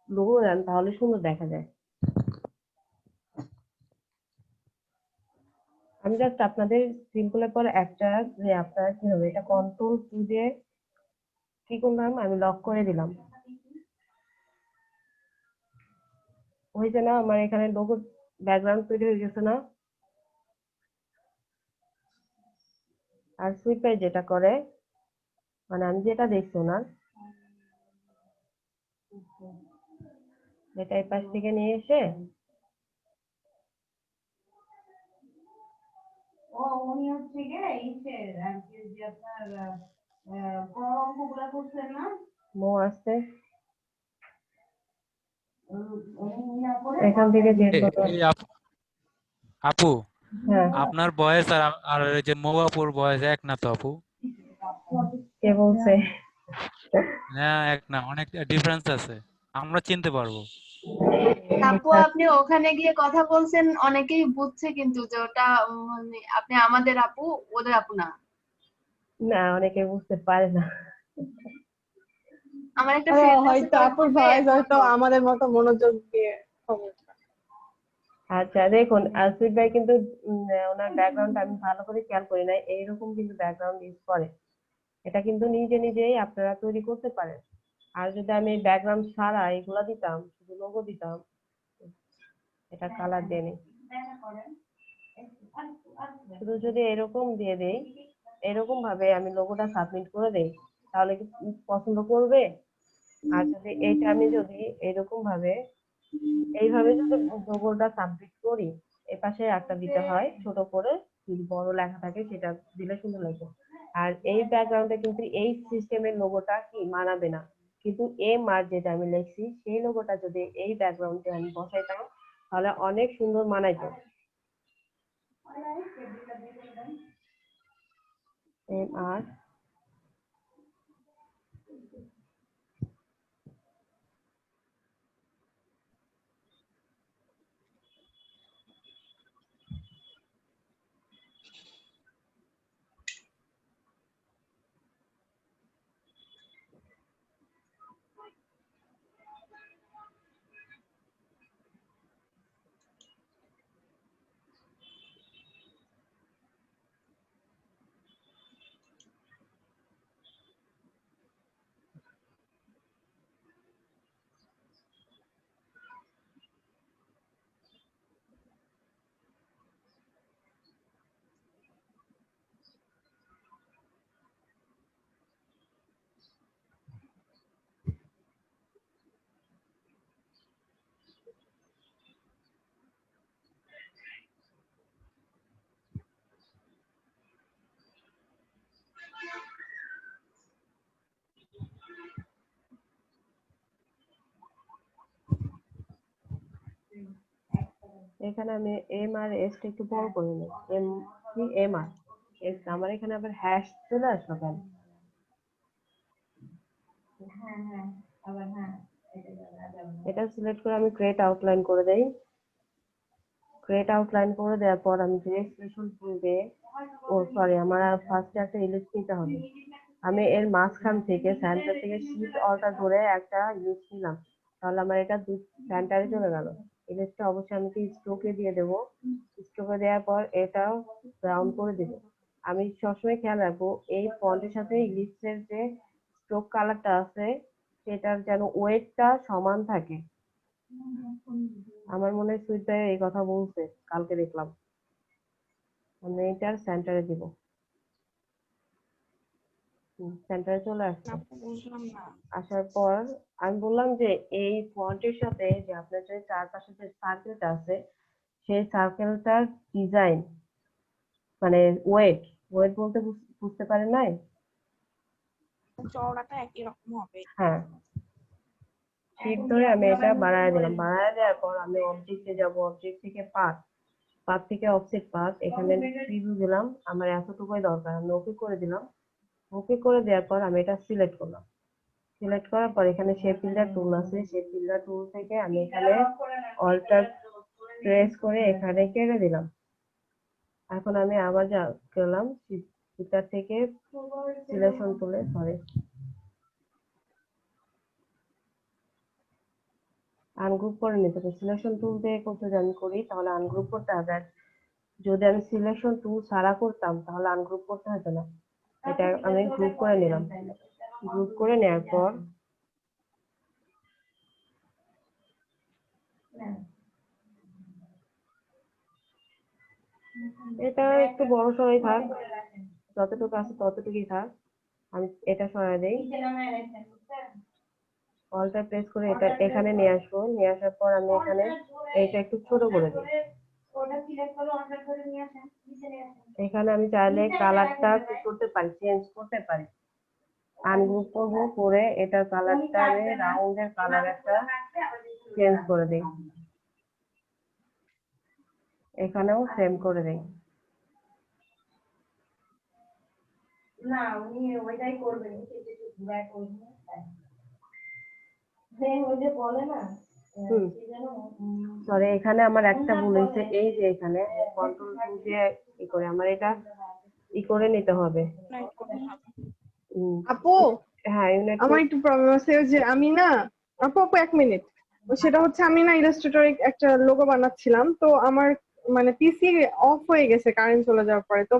লোগো দেন তাহলে সুন্দর দেখা যায়। আমি জাস্ট আপনাদের সিম্পলের পর একটা যে আপনারা কি হবে, এটা কন্ট্রোল কি দিয়ে কি করলাম, আমি লক করে দিলাম। হয়েছে না আমার এখানে লোগো ব্যাকগ্রাউন্ড তৈরি হয়ে গেছে না? আর সুইপার যেটা করে, মানে আমি যেটা দেখছি না, এটা এই পাশ থেকে নিয়ে এসে উনি হচ্ছে গিয়ে ইসের আর কি যে আপনার বড় অঙ্কগুলা করছেন না, মো আসছে এখান থেকে যে আপু হ্যাঁ আপনার বয়স আর আর ওই যে মৌ আপুর বয়স এক না তো আপু? কে বলছে? না এক না, অনেক ডিফারেন্স আছে, আমরা চিনতে পারবো। আপু আপনি ওখানে গিয়ে কথা বলছেন, অনেকেই বুঝছে কিন্তু যে ওটা মানে আপনি আমাদের আপু, ওদের আপু না। না অনেকে বুঝতে পারে না। আমার একটা ফ্রেন্ড আছে, হয়তো তোর আপুর গ্রুপে ভয়েস হয়তো আমাদের মতো মনোযোগ দিয়ে সমস্যা। আচ্ছা দেখুন আসিফ ভাই কিন্তু ওনার ব্যাকগ্রাউন্ড আমি ভালো করে খেয়াল করি নাই, এইরকম কিন্তু ব্যাকগ্রাউন্ড ইউজ করে। এটা কিন্তু নিজে নিজেই আপনারা তৈরি করতে পারেন। আর যদি আমি ব্যাকগ্রাউন্ড ছাড়া এগুলা দিতাম, শুধু লোগো দিতাম, এটা কালার দিয়ে নেই, শুধু যদি এরকম দিয়ে দেই, এরকম ভাবে আমি লোগোটা সাবমিট করে দেই, তাহলে কি পছন্দ করবে? আর যদি এটা আমি যদি এরকম ভাবে এইভাবে যদি লোগোটা সাবমিট করি, এপাশে একটা দিতে হয় ছোট করে, যদি বড় লেখা থাকে সেটা দিলে সুন্দর লাগবে। আর এই ব্যাকগ্রাউন্ডে কিন্তু এই সিস্টেমের লোগোটা কি মানাবে না, কিন্তু এম আর যেটা আমি লিখছি সেই লোগোটা যদি এই ব্যাকগ্রাউন্ডে আমি বসাইতাম তাহলে অনেক সুন্দর মানাইতো। এম আর এখানে আমি এম আর এস টা একটু বড় করে নিই। এম কি এম আর এস, আমার এখানে আবার হ্যাশ চলে আসলো কেন? এটা সিলেক্ট করে আমি ক্রিয়েট আউটলাইন করে দেই। ক্রিয়েট আউটলাইন করে দেওয়ার পর আমি যে এক্সপ্রেশন টুল দিয়ে, ও সরি, আমার ফার্স্টে একটা ইলিপস নিতে হবে। আমি এর মাঝখান থেকে সেন্টার থেকে শিফট অল্টার ধরে একটা ইলিপস নিলাম, তাহলে আমার এটা সেন্টারে চলে গেল। ইলিপসটা অবশ্যই আমি স্ট্রোকে দিয়ে দেবো। স্ট্রোকে দেওয়ার পর এটাও ব্রাউন করে দেবো। আমি সবসময় খেয়াল রাখবো এই ফন্টের সাথে ইলিপসের যে স্ট্রোক কালারটা আছে সেটার যেন ওয়েটটা সমান থাকে। আমার মনে হয় সুইট ভাই এই কথা বলছে, কালকে দেখলাম। আমি এটার সেন্টারে দিব। সেন্টারে চলে আসছে। বুঝলাম না। আসার পর আমি বললাম যে এই ফন্টের সাথে যে আপনার যে চারপাশে যে সার্কেলটা আছে সেই সার্কেলটার ডিজাইন মানে ওয়েট বলতে বুঝতে পারেন নাই? চওড়াটা একই রকম হবে। হ্যাঁ, শিফট ধরে আমি এটা বাড়ায় দিলাম। বাড়ায় দেওয়ার পর আমি অবজেক্টে যাব, অবজেক্ট থেকে পাথ থেকে অফসেট পাথ, এখানে প্রিভিউ দিলাম। আমার এতটুকুই দরকার, আমি ওকে করে দিলাম। ওকে করে দেওয়ার পর আমি এটা সিলেক্ট করলাম। সিলেক্ট করার পর এখানে শেপ বিল্ডার টুল আছে, শেপ বিল্ডার টুল থেকে আমি এখানে অল্টার প্রেস করে এখানে কেটে দিলাম। এখন আমি আবার যা করলাম ফিল্টার থেকে সিলেকশন টুলে, সরি, আনগ্রুপ করে নিতে হবে। সিলেকশন টুল দিয়ে করতে যদি আমি করি তাহলে আনগ্রুপ করতে হবে। যদি আমি সিলেকশন টুল ছাড়া করতাম তাহলে আনগ্রুপ করতে হতো না। এটা আমি গ্রুপ করে নিলাম। গ্রুপ করে নেওয়ার পর এটা একটু বড় সরাই থাক, যতটুকু আছে ততটুকুই থাক। আমি এটা সরাই দেই, অল্টার প্রেস করে এটা এখানে নিয়ে আসবো। নিয়ে আসার পর আমি এখানে এটা একটু ছোট করে দিই। এখানে আমি চাইলে কালারটা কি করতে পারি, চেঞ্জ করতে পারি। আনগ্রুপ করবো, করে এটার কালারটা আমি রাউন্ডের কালার একটা চেঞ্জ করে দিই। এখানেও সেম করে দিই। না, উনি ওইটাই করবেন, ঘুরায় করবেন। ওই যে বলে না, সরি, এখানে আমার একটা ভুল হয়েছে। এই যে এখানে কন্ট্রোল দিয়ে ই করে আমার এটা ই করে নিতে হবে। আপু, হ্যাঁ, আমার একটু প্রবলেম আছে যে আমি না, আপু এক মিনিট, সেটা হচ্ছে আমি না ইলাস্ট্রেটরে একটা লোগো বানাচ্ছিলাম, তো আমার মানে পিসি অফ হয়ে গেছে কারেন্ট চলে যাওয়ার পরে। তো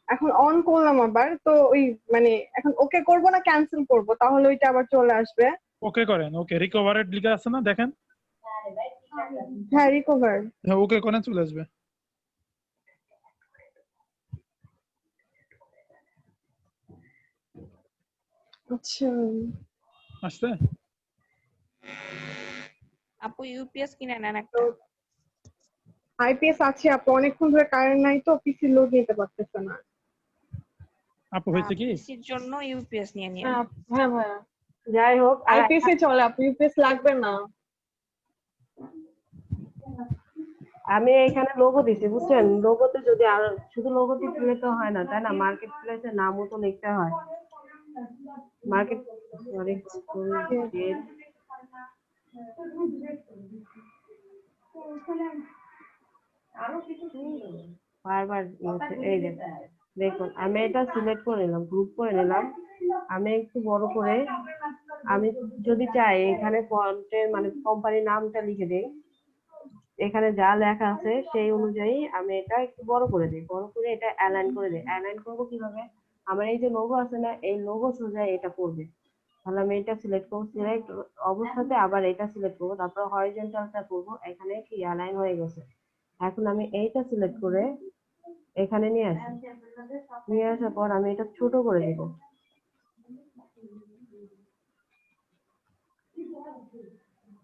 এখন অন করলাম আবার, তো ওই মানে এখন ওকে করব না ক্যান্সেল করব, তাহলে ওইটা আবার চলে আসবে? ওকে করেন, ওকে রিকভারেড লিখে আছে না, দেখেন। হ্যাঁ, রিকভার। হ্যাঁ, ওকে করেন, চলে আসবে। আচ্ছা, আসছে। আপু ইউপিএস কিনে নেন একটা। আইপিএস আছে আপু, অনেকক্ষণ ধরে কারেন্ট নাই তো পিসি লোড নিতে পারতেছে না। আপু হয়েছে কি? পিসির জন্য ইউপিএস নিয়ে নিন। হ্যাঁ ভাইয়া, যাই হোক আইপিএস এ চলে আপু, ইউপিএস লাগবে না। আমি এখানে লোগো দিছি, বুঝছেন? লোগোতে যদি আর শুধু লোগো দিলে তো হয় না, তাই না? মার্কেট প্লেসের নামও তো লিখতে হয়। মার্কেট, সরি, বারবার এই যে দেখুন, আমি এটা সিলেক্ট করে নিলাম, গ্রুপ করে নিলাম। আমি একটু বড় করে, আমি যদি চাই এখানে ফন্টের মানে কোম্পানির নামটা লিখে দিই। এখানে যা লেখা আছে সেই অনুযায়ী আমি এটা একটু বড় করে দিই। বড় করে এটা অ্যালাইন করে দিই। অ্যালাইন করবো কিভাবে? আমার এই যে লোগো আছে না, এই লোগো সোজা এটা পড়বে। তাহলে আমি এটা সিলেক্ট করবো, সিলেক্ট অবস্থাতে আবার এটা সিলেক্ট করবো, তারপর হরিজন্টালটা করবো। এখানে কি অ্যালাইন হয়ে গেছে। এখন আমি এইটা সিলেক্ট করে এখানে নিয়ে আসি। নিয়ে আসার পর আমি এটা ছোট করে দিব।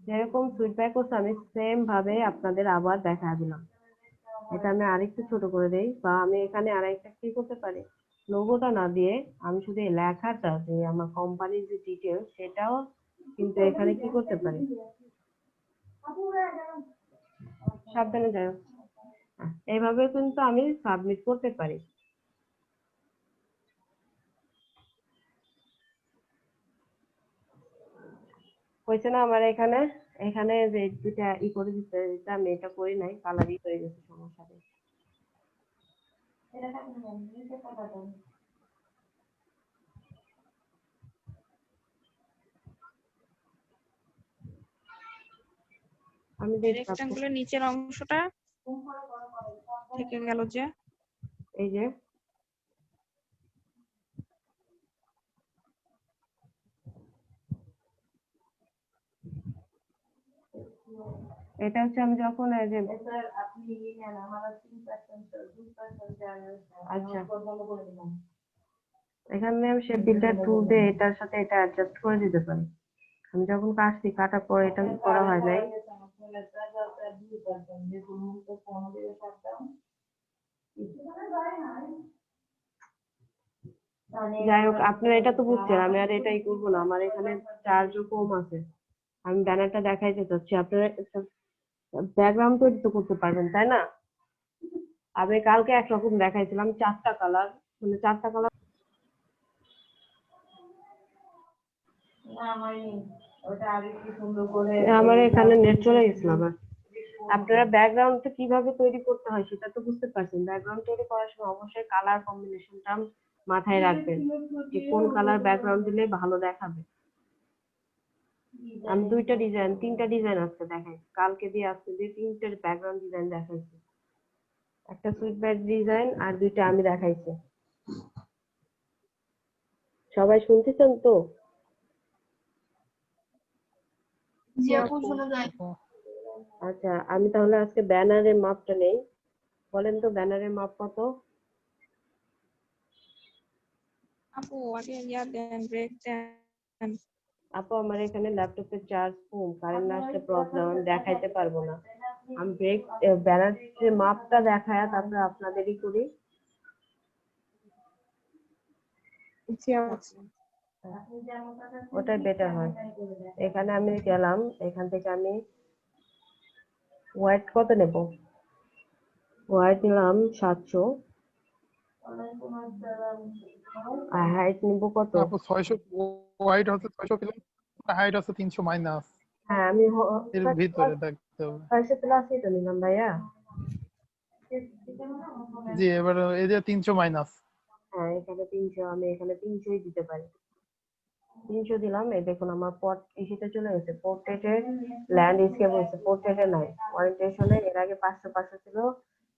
যেরকম ফিডব্যাক করছে আমি সেম ভাবে আপনাদের আবার দেখা দিলাম। এটা আমি আরেকটু ছোট করে দেই, বা আমি এখানে আরেকটা কি করতে পারি, লোগোটা না দিয়ে আমি শুধু এই লেখাটা যে আমার কোম্পানির যে ডিটেইলস সেটাও কিন্তু এখানে কি করতে পারি, সাবধানে যাও। এইভাবে কিন্তু আমি সাবমিট করতে পারি। হয়েছে না আমার এখানে এখানে যে দুটা করে দিতে এটা আমি এটা করি নাই, কালারই হয়ে গেছে, সমস্যা নেই। আমি রেক্টাঙ্গুলার নিচের অংশটা থেকে গেল যে, এই যে এটা হচ্ছে আমি যখন এই যে আপনি নেন আমার 3% 2% আচ্ছা এখানে আমি শেপ বিল্ডার টুল দিয়ে এটার সাথে এটা অ্যাডজাস্ট করে দিতে পারি। আমি যখন কাটছি কাটার পর এটা করা হয় নাই। যাই হোক আপনারা এটা তো বুঝছেন, আমি আর এটাই করবো না, আমার এখানে চার্জও কম আছে। আমি ব্যানারটা দেখাইতে চাচ্ছি, আপনারা ব্যাকগ্রাউন্ড তৈরি তো করতে পারবেন তাই না? আমি কালকে একরকম দেখাইছিলাম 4টা কালার, মানে 4টা কালার আমার এখানে নেট চলে গেছিল আবার। আপনারা ব্যাকগ্রাউন্ডটা কিভাবে তৈরি করতে হয় সেটা তো বুঝতে পারছেন। ব্যাকগ্রাউন্ড তৈরি করার সময় অবশ্যই কালার কম্বিনেশনটা মাথায় রাখবেন যে কোন কালার ব্যাকগ্রাউন্ড দিলে ভালো দেখাবে। আমি 2টা ডিজাইন 3টা ডিজাইন আজকে দেখাই, কালকে দিয়ে আজকে দিয়ে 3টে ব্যাকগ্রাউন্ড ডিজাইন দেখাইছি। একটা সুইট ব্যাক ডিজাইন আর 2টা আমি দেখাইছি। সবাই শুনতেছেন তো? জি আপু শোনা যায়। আচ্ছা আমি তাহলে আজকে ব্যানারের মাপটা নেই। বলেন তো ব্যানারের মাপ কত? আপু আগে ইয়া দেন, ব্রেক দেন। আপু আমার এখানে ল্যাপটপের চার্জ কম, কারেন্ট না আসলে প্রবলেম, আমি দেখাইতে পারবো না। আমি ব্রেক ব্যানারের মাপটা দেখায় তারপরে আপনাদেরই করি। ওটাই বেটার হয়। এখানে আমি গেলাম, এখান থেকে আমি হোয়াইট কত নেব? হোয়াইট নিলাম 700 আর হাইট নিব কত? আপু 600 হোয়াইট হচ্ছে 600 প্লাস, হাইট হচ্ছে 300 মাইনাস। হ্যাঁ আমি এর ভিতরে দেখতে হবে। 600 প্লাসই তো নিলাম ভাইয়া। জি এবার এই যে 300 মাইনাস। হ্যাঁ এখানে 300, আমি এখানে 300ই দিতে পারি। 300 দিলাম। এই দেখুন আমার পট ইসিতে চলে গেছে, পোর্ট্রেটে ল্যান্ডস্কেপ হয়েছে, পোর্ট্রেটে নাই। ওরিয়েন্টেশনে এর আগে 500 500 ছিল,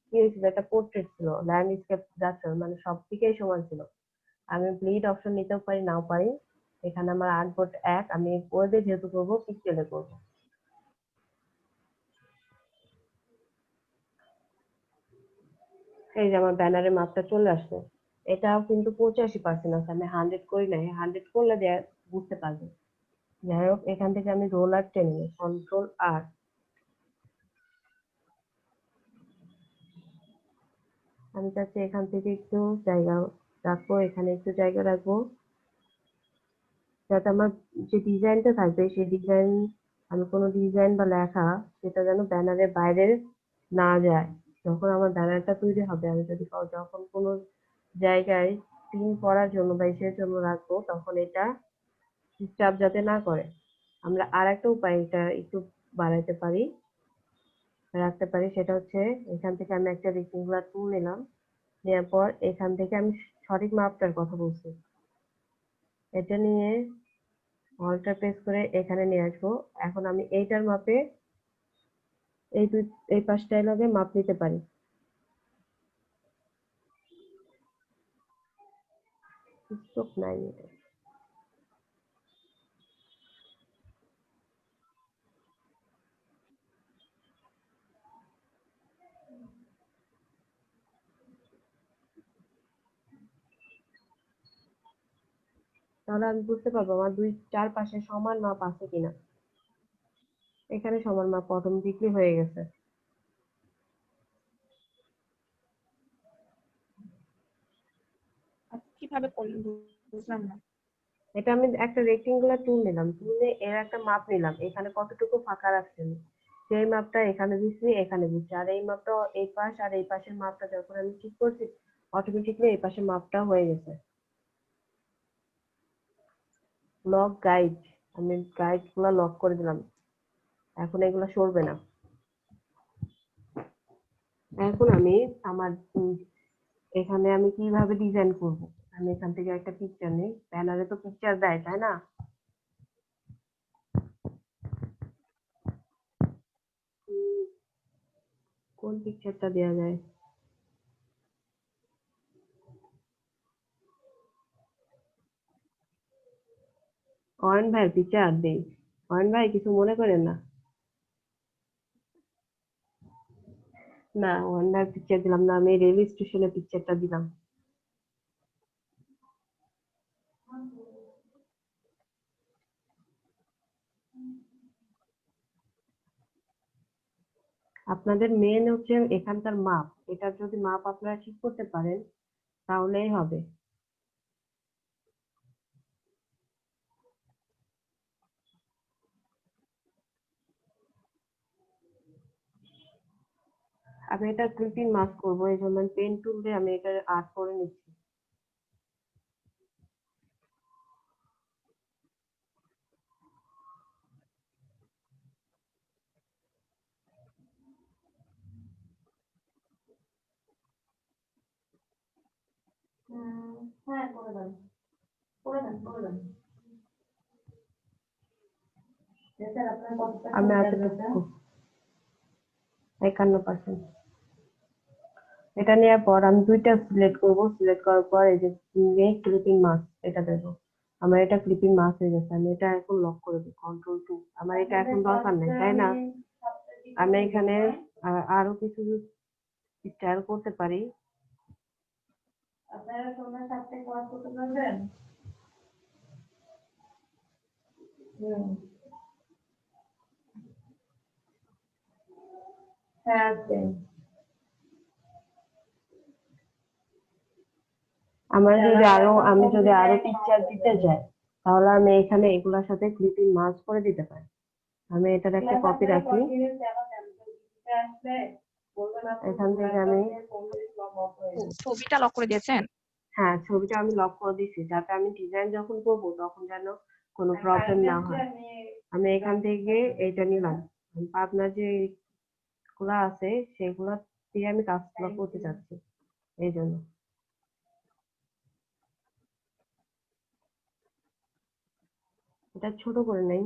কি হয়েছিল একটা পোর্ট্রেট ছিল, ল্যান্ডস্কেপ যাচ্ছে মানে সব দিকেই সমান ছিল। আমি ব্লিড অপশন নিতেও পারি নাও পারি। এখানে আমার আর্টবোর্ড 1, আমি ওয়েবে যেহেতু করবো পিক্সেলে করবো। এই যে আমার ব্যানারের মাপটা চলে আসছে। এটাও কিন্তু 85% আছে, আমি 100 করি নাই, 100 করলে বুঝতে পারবে। যাই হোক এখান থেকে আমি রোলার টেনে নিই, কন্ট্রোল আর। আমি চাচ্ছি এখান থেকে একটু জায়গা রাখবো, এখানে একটু জায়গা রাখবো, যাতে আমার যে ডিজাইনটা থাকবে সেই ডিজাইন, আমি কোনো ডিজাইন বা লেখা সেটা যেন ব্যানারের বাইরে না যায়। যখন আমার ব্যানারটা তৈরি হবে, আমি যদি যখন কোনো জায়গায় পিন করার জন্য বা ইসের জন্য রাখবো, তখন এটা ডিস্টার্ব যাতে না করে। আমরা আর একটা উপায় এটা একটু বাড়াইতে পারি, রাখতে পারি, সেটা হচ্ছে এখান থেকে আমি একটা রেক্টেঙ্গুলার টুল নিলাম, নেওয়ার পর এখান থেকে আমি সঠিক মাপটার কথা বলছি, এটা নিয়ে অল্টার প্রেস করে এখানে নিয়ে আসবো। এখন আমি এইটার মাপে এই পাশটায় লগে মাপ নিতে পারি। স্টপ নাই এটা। তাহলে আমি বুঝতে পারবো আমার 4 পাশে সমান মাপ আছে কিনা। এখানে সমান মাপ অটোমেটিকলি হয়ে গেছে। কিভাবে করলেন বুঝলাম না। এটা আমি একটা রেক্টেঙ্গুলার টুল নিলাম, টুলে এর একটা মাপ নিলাম, এখানে কতটুকু ফাঁকা রাখছেন সেই মাপটা এখানে দিচ্ছি, এখানে দিচ্ছি, আর এই মাপটা এই পাশ আর এই পাশের মাপটা যখন আমি ঠিক করছি অটোমেটিকলি এই পাশের মাপটা হয়ে গেছে। লক গাইড, আমি গাইড গুলা লক করে দিলাম, এখন এগুলা সরবে না। এখন আমি আমার এখানে আমি কিভাবে ডিজাইন করব, আমি এখান থেকে একটা পিকচার নিই, ব্যানারে তো পিকচার দেয় তাই না? কোন পিকচারটা দেওয়া যায়? অয়ন ভাইয়ের পিকচার দেই। অয়ন ভাই কিছু মনে করেন না? না, অয়ন ভাইয়ের পিকচার দিলাম না, আমি রেল স্টেশনের পিকচারটা দিলাম। আপনাদের মেন হচ্ছে এখানকার মাপ, এটার যদি মাপ আপনারা ঠিক করতে পারেন তাহলেই হবে। আমি এটা ক্লিপিং মাস্ক করবো, এই জন্য পেন টুল দিয়ে আমি এটা আর্ট করে নিচ্ছি। হ্যাঁ করে দেন, করে দেন, করে দেন। আমি এতটুকু 51%। এটা নেওয়ার পর আমি দুইটা সিলেক্ট করব, সিলেক্ট করার পর এই যে ক্লিপিং মাস্ক এটা দেবো। আমার এটা ক্লিপিং মাস্ক হয়ে গেছে, আমি এটা এখন লক করে দিই Ctrl+2। আমার এটা এখন দরকার নেই তাই না? আমি এখানে আরো কিছু স্টাইল করতে পারি। আপনারা সন্ধ্যা 7টায় ক্লাস করতে পারবেন? হ্যাঁ আছে। আমি যদি আরো পিকচার দিতে যাই তাহলে আমি এখানে এগুলোর সাথে ক্লিপিং মার্জ করে দিতে পারি। আমি এটার একটা কপি রাখি, এখান থেকে আমি ছবিটা লক করে দিয়েছেন? হ্যাঁ ছবিটা আমি লক করে দিয়েছি, যাতে আমি ডিজাইন যখন করব তখন যেন কোনো প্রবলেম না হয়। আমি এখান থেকে এইটা নিলাম, আপনার যে গুলা আছে সেগুলা দিয়ে আমি কাজগুলো করতে চাচ্ছি, এই জন্য। এটা ছোট করে নেই,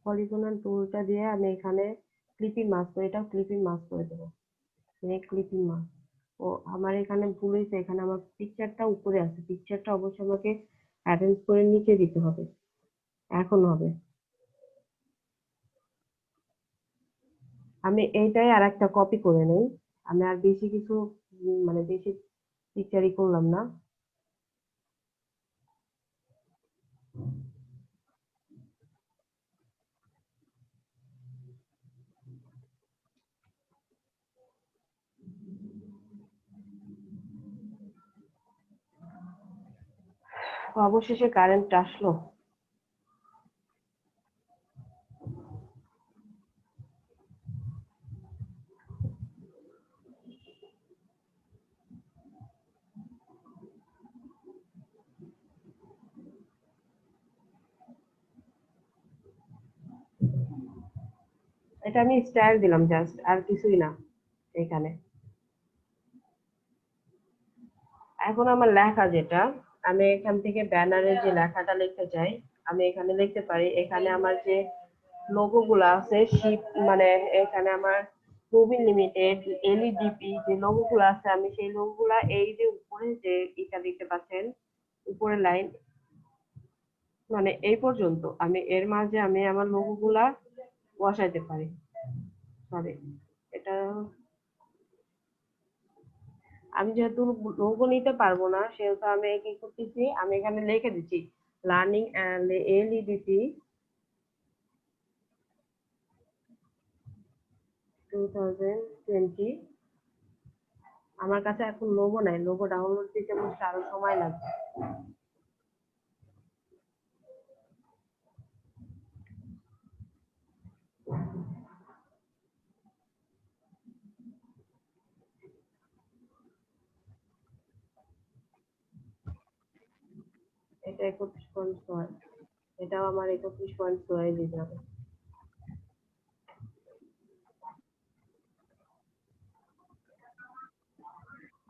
পলিগনাল টুলটা দিয়ে আমি এখানে ক্লিপিং মাস্ক, এটা ক্লিপিং মাস্ক করে দেবো, ক্লিপিং মাস্ক। ও আমার এখানে ভুল হয়েছে, এখানে আমার পিকচারটা উপরে আছে, পিকচারটা অবশ্যই আমাকে অ্যারেঞ্জ করে নিচে দিতে হবে, এখন হবে। আমি এইটাই আর একটা কপি করে নেই, আমি আর বেশি কিছু মানে বেশি পিকচারই করলাম না। অবশেষে কারেন্ট আসলো। এটা আমি স্টাইল দিলাম জাস্ট, আর কিছুই না এখানে। এখন আমার লেখা যেটা, আমি এখান থেকে ব্যানারে যে লেখাটা লিখতে চাই আমি এখানে লিখতে পারি। এখানে আমার যে লোগো গুলা আছে শিপ মানে এখানে আমার মুভিং লিমিটেড, এলইডিপি যে লোগো গুলো আছে, আমি সেই লোগো গুলা এই যে উপরে যে এটা দেখতে পাচ্ছেন উপরে লাইন মানে এই পর্যন্ত আমি এর মাঝে আমি আমার লোগো গুলা বসাইতে পারি। সরি, এটা আমি যেহেতু লোগো নিতে পারবো না সেহেতু আমি কি করতেছি, আমি এখানে লিখে দিচ্ছি লার্নিং এলইডিপি 2020। আমার কাছে এখন লোগো নাই, লোগো ডাউনলোড দিতে বসে আরো সময় লাগবে। এটা 31.6, এটাও আমার 31.6 দিতে হবে।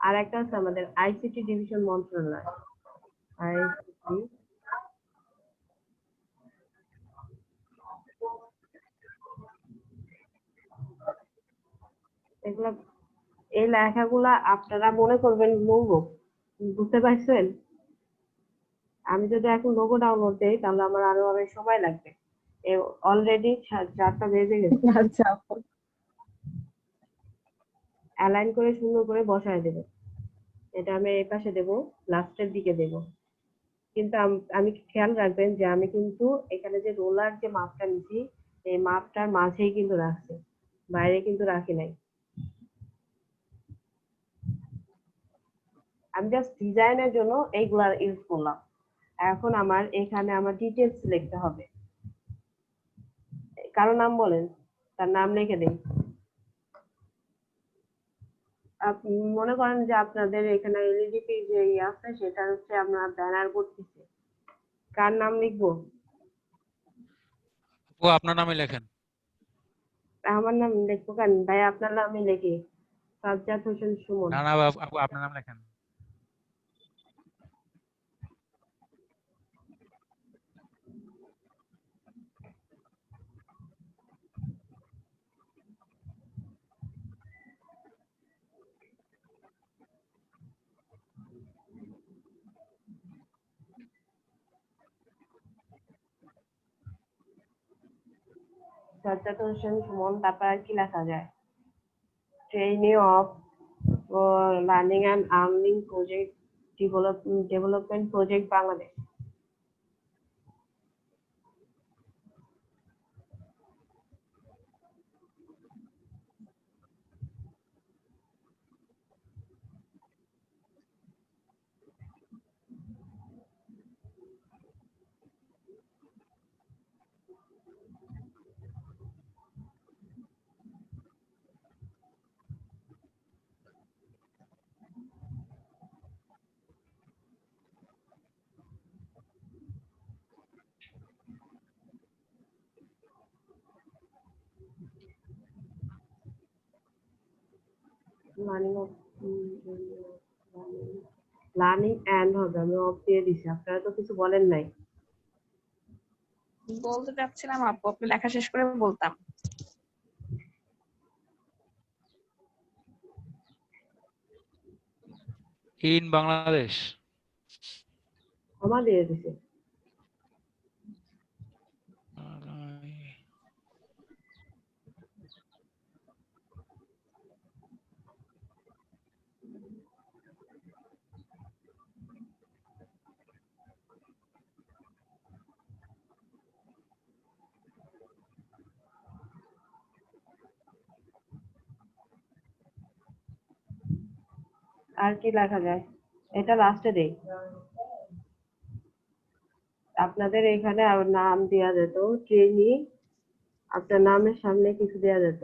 আর একটা আছে আমাদের আইসিটি ডিভিশন মন্ত্রণালয়, আইসিটি এগুলা, এই লেখাগুলা আপনারা মনে করবেন লোগো, বুঝতে পারছেন? আমি যদি এখন লোগো ডাউনলোড দেই তাহলে আমার আরো অনেক সময় লাগবে। অলরেডি 4টা বেজে গেছে। আচ্ছা আপু। অ্যালাইন করে সুন্দর করে বসায় দেব। এটা আমি এই পাশে দেব, লাস্টের দিকে দেব। কিন্তু আমি খেয়াল রাখবেন যে আমি কিন্তু এখানে যে রোলার যে মাপটা নিছি এই মাপটার মাঝেই কিন্তু রাখছি, বাইরে কিন্তু রাখি নাই। আমি জাস্ট ডিজাইনের জন্য এইগুলা ইউজ করলাম। এখন আমার এখানে আমার ডিটেলস লিখতে হবে। কারো নাম বলেন, তার নাম লিখে দিন। মনে করেন যে আপনাদের এখানে এলইডি যে আছে সেটা হচ্ছে আমরা ব্যানার করতেছি, কার নাম লিখবো? ও আপনার নামে লেখেন। আমার নাম লিখবো কেন ভাই? আপনার নামই লিখি, সাজ্জাদ হোসেন সুমন। না না আপু আপনার নাম লেখেন। সাজ্জাদ হোসেন সুমন, তারপর আর কি লেখা যায়? Trainee of learning and earning project development project Bangladesh. Learning and হবে, আমি অফ দিয়ে দিছি। আপনারা তো কিছু বলেন নাই। বলতে চাচ্ছিলাম আপু, আপনি লেখা শেষ করে বলতাম। ইন বাংলাদেশ আমার দিয়ে দিছে। আর কি লেখা যায়? এটা লাস্টে দেই। আপনাদের এখানে নাম দেওয়া যেত ট্রেনি, আপনার নামের সামনে কিছু দেওয়া যেত।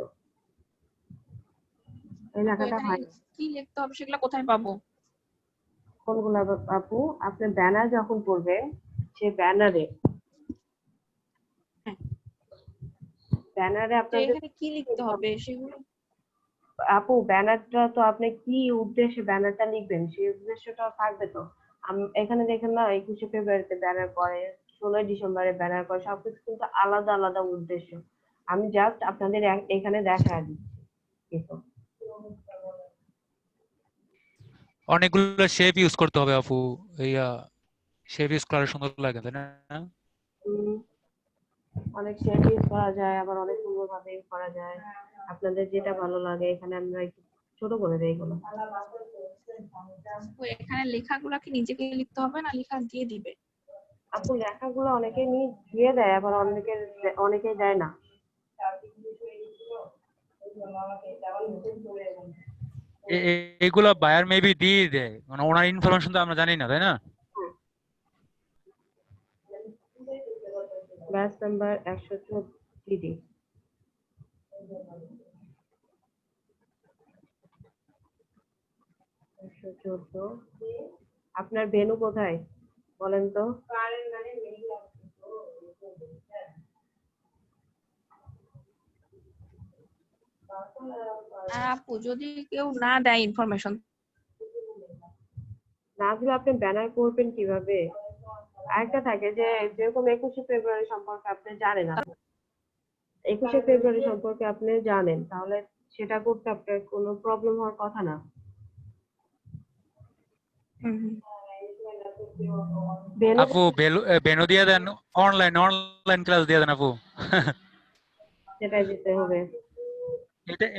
এই আপু লেখাটা এখানে হয় কি লিখতে হবে সেগুলো কোথায় পাবো? কোনগুলো আপু? আপনি ব্যানার যখন করবেন সে ব্যানারে যে আপনাদের এখানে কি লিখতে হবে সেগুলো। আপু ব্যানারটা তো আপনি কি উদ্দেশ্যে ব্যানারটা লিখবেন সেই উদ্দেশ্যটা থাকবে তো। এখানে দেখেন না 21শে ফেব্রুয়ারিতে ব্যানার করে, 16ই ডিসেম্বরে ব্যানার করে, সবকিছু কিন্তু আলাদা আলাদা উদ্দেশ্য। আমি জাস্ট আপনাদের এখানে দেখা দিচ্ছি। অনেকগুলো শেপ ইউজ করতে হবে আপু, ইয়া শেপ ইউজ করলে সুন্দর লাগে তাই না? অনেক শেপ ইউজ করা যায়, আবার অনেক সুন্দর ভাবে ইউজ করা যায়। আপনাদের যেটা ভালো লাগে। এখানে আমরা একটু ছোট করে দেই এগুলো। আপু এখানে লেখাগুলো কি নিজেকে লিখতে হবে না লেখা দিয়ে দিবে? আপু লেখাগুলো অনেকে নিয়ে দিয়ে দেয়, আবার অনেকে দেয় না। এগুলো বায়ার মেবি দিয়ে দেয়, মানে ওনার ইনফরমেশন তো আমরা জানি না তাই না? Batch number 114 114। আপনার ভেন্যু কোথায়? বলেন তো। আপু যদি কেউ না দেয় ইনফরমেশন, না দিলে আপনি ব্যানার করবেন কিভাবে? আরেকটা থাকে যে যেরকম 21শে ফেব্রুয়ারি সম্পর্কে আপনি জানেন, আপনি 21শে ফেব্রুয়ারি সম্পর্কে আপনি জানেন, তাহলে সেটা করতে আপনার কোনো প্রবলেম হওয়ার কথা না। আপু বেনু দিয়ে দেন, অনলাইন ক্লাস দিয়ে দেন আপু। সেটাই দিতে হবে।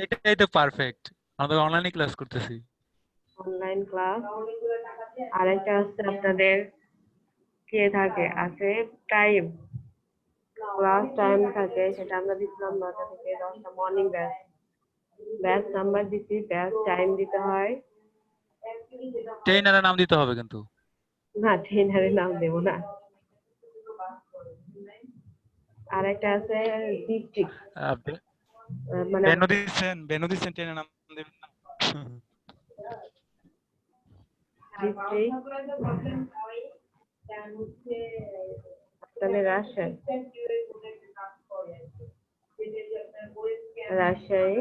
এটাই তো পারফেক্ট, আমরা অনলাইনে ক্লাস করতেছি। Online class. আরেকটা হচ্ছে আপনাদের কে থাকে আছে টাইম, ক্লাস টাইম থাকে, সেটা আমরা দিচ্ছিলাম 9টা থেকে 10টা মর্নিং ব্যাচ নাম্বার দিচ্ছি, ব্যাচ টাইম দিতে হয়। ট্রেনারের নাম দিতে হবে কিন্তু। না, ট্রেনারের নাম দেব না। আর একটা আছে ডিস্ট্রিক্ট, মানে বেনু দিচ্ছেন ট্রেনারের নাম দেবেন না। তাহলে রাজশাহী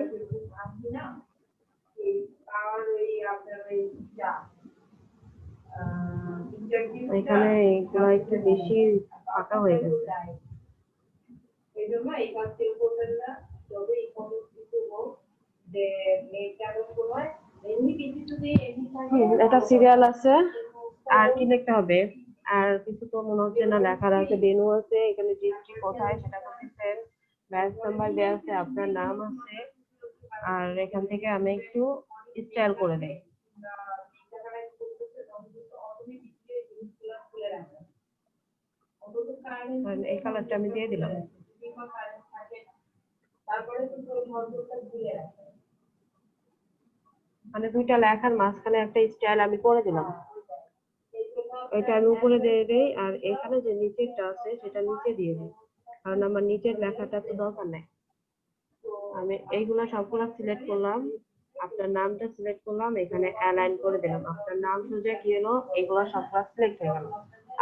এখানে এগুলো একটু বেশি ফাঁকা হয়ে গেছে। এটা সিরিয়াল আছে, আর কি লিখতে হবে? আর কিছু তো মনে হচ্ছে না, লেখা আছে বেনু আছে, এখানে ডিস্ট্রিক্ট কোথায় সেটা বলতেছেন, ব্যাচ নাম্বার দেওয়া আছে, আপনার নাম আছে। আর এখান থেকে আমি একটু স্টাইল করে দেই। এই কালারটা আমি দিয়ে দিলাম। মানে দুইটা লেখার মাঝখানে একটা স্টাইল আমি করে দিলাম, এটা আমি উপরে দিয়ে দিই, আর এখানে যে নিচেরটা আছে সেটা নিচে দিয়ে দিই, কারণ আমার নিচের লেখাটা তো দরকার নাই। আমি এইগুলা সবগুলা সিলেক্ট করলাম, আপনার নামটা সিলেক্ট করলাম, এখানে অ্যালাইন করে দিলাম, আপনার নাম সোজা কি হলো, এগুলো সবগুলা সিলেক্ট হয়ে গেল।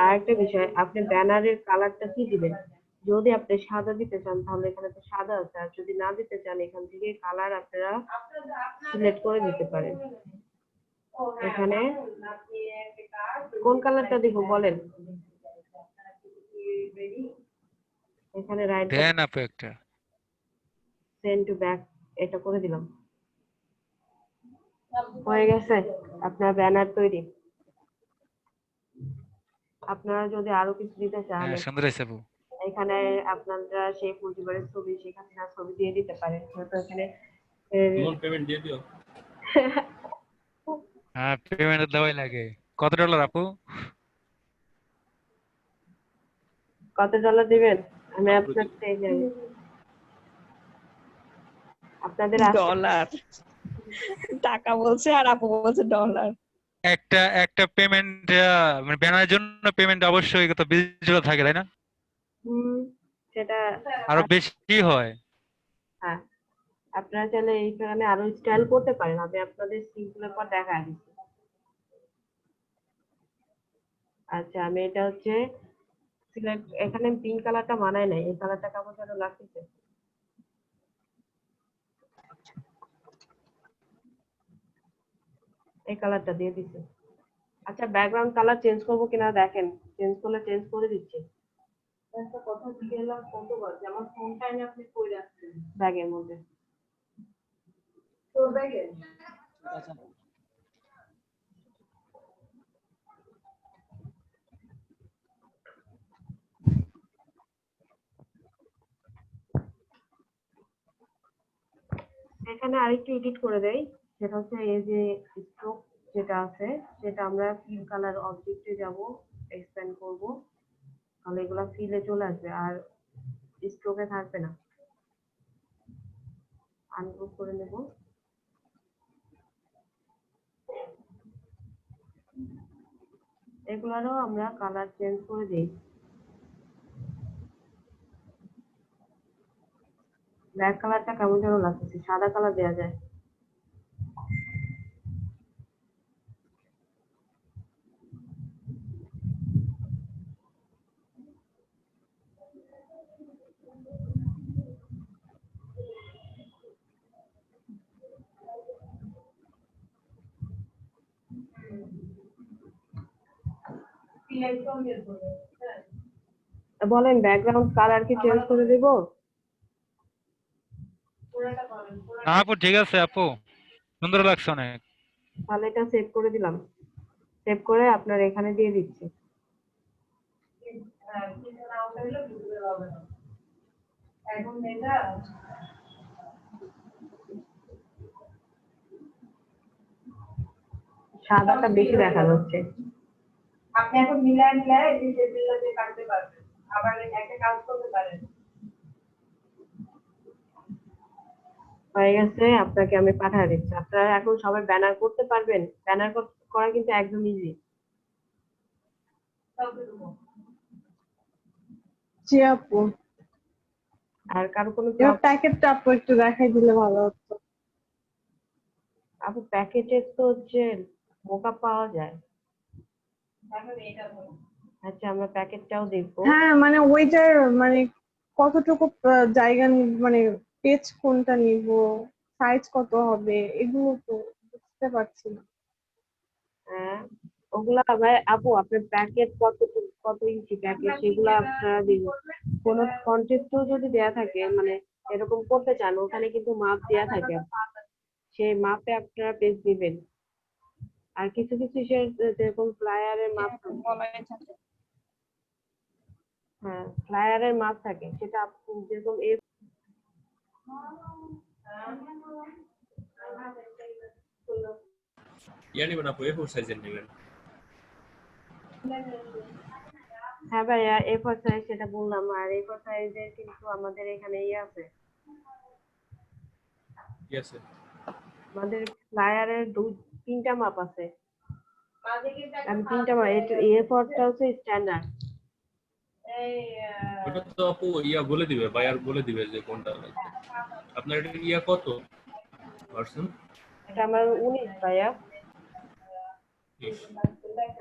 আর একটা বিষয়, আপনি ব্যানারের কালারটা কি দিবেন? যদি আপনি সাদা দিতে চান তাহলে এখানে তো সাদা আছে, আর যদি না দিতে চান এখান থেকে কালার আপনারা সিলেক্ট করে দিতে পারেন। এখানে কোন কালারটা দিব বলেন? এখানে রাইট দেন আপু একটা সেন্ড টু ব্যাক, এটা করে দিলাম। হয়ে গেছে আপনার ব্যানার তৈরি। আপনারা যদি আরো কিছু দিতে চান, সুন্দর হয়েছে আপু। এখানে আপনারা শেখ মুজিবের ছবি, শেখ হাসিনার ছবি দিয়ে দিতে পারেন। যেহেতু এখানে পেমেন্ট দিয়ে দিও। হ্যাঁ, পেমেন্ট দেওয়াই লাগে। কত ডলার আপু? কত ডলার দিবেন? আমি আপনাকে আপনাদের ডলার টাকা বলছে আর আপু বলছে ডলার। একটা পেমেন্ট, মানে ব্যানারের জন্য পেমেন্ট অবশ্যই কত $20 থাকে, তাই না? সেটা আরো বেশি হয়। হ্যাঁ, আপনারা চাইলে এইখানে আরো স্টাইল করতে পারেন, আমি আপনাদের সিম্পলের পর দেখা দিচ্ছি। আচ্ছা, আমি এটা হচ্ছে সিলেক্ট, এখানে পিঙ্ক কালারটা মানায় নাই, এই কালারটা কেমন যেন লাগতেছে। এই কালারটা দিয়ে দিচ্ছি। আচ্ছা, ব্যাকগ্রাউন্ড কালার চেঞ্জ করবো কিনা দেখেন, চেঞ্জ করলে চেঞ্জ করে দিচ্ছি। একটা কথা জিজ্ঞেস করতে পারছি, আমার ফোনটা এনে আপনি কই রাখছেন? ব্যাগের মধ্যে। তোর ব্যাগে? এখানে আরেকটু এডিট করে দেই, সেটা হচ্ছে এই যে স্ট্রোক যেটা আছে সেটা আমরা ফিল কালার অবজেক্টে যাব, এক্সপ্যান্ড করব, তাহলে এগুলা ফিলে চলে আসবে আর স্ট্রোকে থাকবে না। আনগ্রুপ করে নেব। এগুলারও আমরা কালার চেঞ্জ করে দিই। ব্ল্যাক কালারটা কেমন যেন লাগতেছে, সাদা কালার দেওয়া যায়। বলেন ব্যাকগ্রাউন্ড কালার কি চেঞ্জ করে দিব? না আপু ঠিক আছে আপু, সুন্দর লাগছে অনেক। তাহলে এটা সেভ করে দিলাম, সেভ করে আপনার এখানে দিয়ে দিচ্ছি। এখন এটা সাদাটা বেশি দেখা যাচ্ছে। আপনি এখন মিলায় এই যে টেবিলটা কাটতে পারবেন, আবার একটা কাজ করতে পারেন। হয়ে গেছে, আপনাকে আমি পাঠিয়ে দিচ্ছি। আপনারা এখন সবাই ব্যানার করতে পারবেন। ব্যানার করা কিন্তু একদম ইজি। জি আপু। আর কারো কোনো এবার প্যাকেটটা আপু একটু দেখাই দিলে ভালো হতো। আপু প্যাকেটে তো হচ্ছে মোকা পাওয়া যায়। আচ্ছা আমরা প্যাকেটটাও দেখবো। হ্যাঁ মানে ওইটার মানে কতটুকু জায়গা মানে পেজ কোনটা নিব, সাইজ কত হবে, এগুলো তো বুঝতে পারছি না। হ্যাঁ ওগুলা ভাই আপু আপনার প্যাকেট কত ইঞ্চি প্যাকেট সেগুলো আপনারা দিবেন। কোনো কন্টেস্টও যদি দেয়া থাকে মানে এরকম করতে চান, ওখানে কিন্তু মাপ দেয়া থাকে, সেই মাপে আপনারা পেজ দিবেন। আর কিছু কিছু যেরকম ফ্লায়ারের মাপ হ্যাঁ ফ্লায়ারের মাপ থাকে, সেটা আপনি যেরকম ইয়া নেবেন আপু, A4 সাইজের নেবেন। হ্যাঁ ভাইয়া A4 সাইজ সেটা বললাম। আর A4 সাইজের কিন্তু আমাদের এখানে আছে, কি আছে? আমাদের ফ্লায়ারের তিনটা মাপ আছে। আমি তিনটা মাপ, A4 টা হচ্ছে স্ট্যান্ডার্ড। ওটা তো আপু ইয়া বলে দিবে, বায়ার বলে দিবে যে কোনটা লাগবে। আপনার এটা ইয়া কত পার্সেন্ট? এটা আমার 19 ভাইয়া।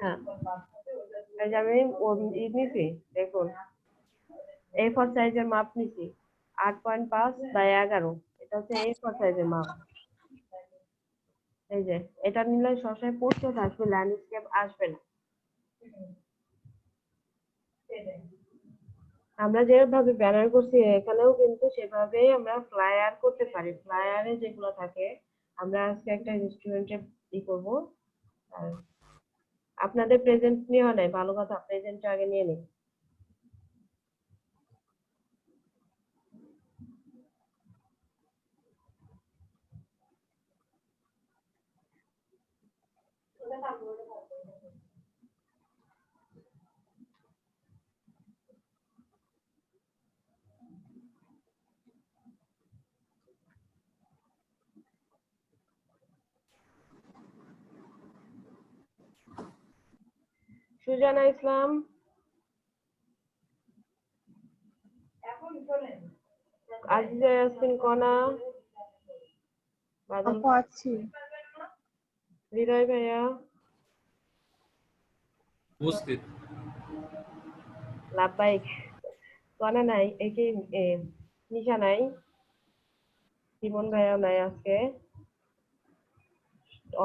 হ্যাঁ এই যে আমি নিছি, দেখুন A4 সাইজের মাপ নিছি 8.5/11। এটা হচ্ছে A4 সাইজের মাপ। এই যে এটা নিলে সবসময় পোস্টার আসবে, ল্যান্ডস্কেপ আসবে না। আমরা যেভাবে ব্যানার করছি এখানেও কিন্তু সেভাবেই আমরা ফ্লায়ার করতে পারি। ফ্লায়ারে যেগুলো থাকে, আমরা আজকে একটা রেস্টুরেন্টে করব। আর আপনাদের প্রেজেন্ট নেওয়া নাই, ভালো কথা, প্রেজেন্টটা আগে নিয়ে নিন। সুজানা ইসলাম, আজিজা ইয়াসমিন কণা, আপু আছি। হৃদয় ভাইয়া, উপস্থিত। লাভবাইক, কণা নাই, একে নিশা নাই, জীবন ভাইয়া নাই আজকে,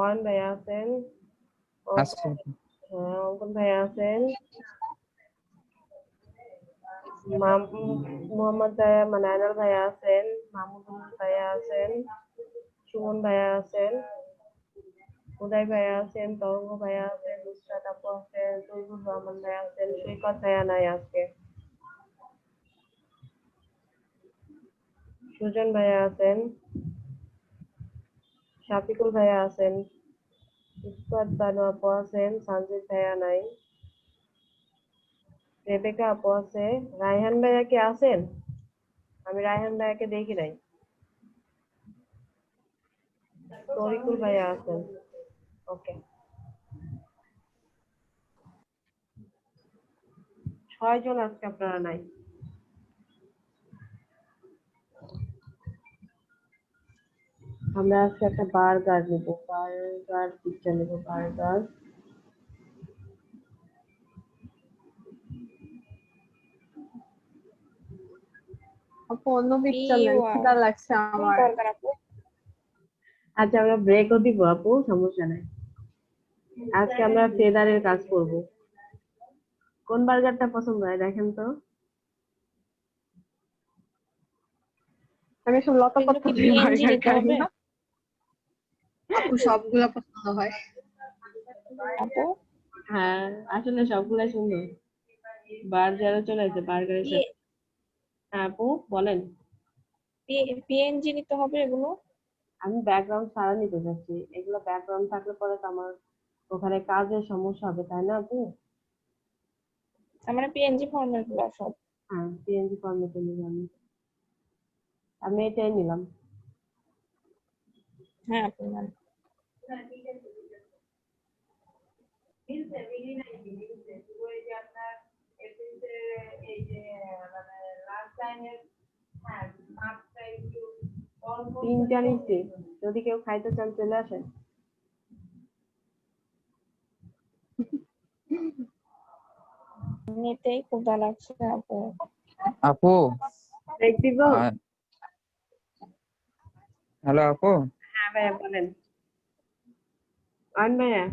অয়ন ভাইয়া আছেন, অঙ্কন ভাইয়া আছেন, মোহাম্মদ ভাইয়া মানায়নাল ভাইয়া আছেন, মাহমুদুল ভাইয়া আছেন, সুমন ভাইয়া আছেন, উদয় ভাইয়া আছেন, তরঙ্গ ভাইয়া আছেন, নুসরাত আপু আছেন, তৈবুর রহমান ভাইয়া আছেন, সৈকত ভাইয়া নাই আজকে, সুজন ভাইয়া আছেন, শাফিকুল ভাইয়া আছেন, ইসরাত বানু আপু আছেন, সঞ্জিত ভাইয়া নাই, রেবেকা আপু আছে, রায়হান ভাইয়া কি আছেন? আমি রায়হান ভাইয়াকে দেখি নাই। তরিকুল ভাইয়া আছেন, ওকে। 6 জন আজকে আপনারা নাই। আমরা আজকে একটা বার্গার নিব, বার্গার পিজ্জা নিব, বার্গার। আপু অন্য পিকচার নেন, খিদা লাগছে আমার। আচ্ছা আমরা ব্রেকও দিব আপু, সমস্যা নাই। আজকে আমরা ফেদারের কাজ করব। কোন বার্গারটা পছন্দ হয় দেখেন তো? আমি সব লতা এগুলো পাতা কি দিয়ে পিএনজি বার্গার নিতে খাই হবে? না। আপু সবগুলা পছন্দ হয়। আপু হ্যাঁ আসলে সবগুলাই সুন্দর। বার্গারও চলে আসে বার্গারের সাথে। হ্যাঁ আপু বলেন। পিএনজি নিতে হবে এগুলো? আমি ব্যাকগ্রাউন্ড ছাড়া নিতে চাচ্ছি। এগুলো ব্যাকগ্রাউন্ড থাকলে পরে তো আমার ওখানে কাজের সমস্যা হবে তাই না আপু? আমার পিএনজি ফরম্যাট গুলো সব। হ্যাঁ পিএনজি ফরম্যাটে নিলাম আমি এটাই নিলাম। হ্যাঁ আপু নেন। ওই যে আপনার এই যে মানে লাস্ট টাইমের হ্যাঁ মাপটা একটু অল্প তিনটা নিচ্ছি যদি কেউ খাইতে চান চলে আসেন। এমনিতেই ক্ষুধা লাগছে আপু। আপু ব্রেক দিব? হ্যালো আপু হ্যাঁ ভাইয়া বলেন। অন ভাইয়া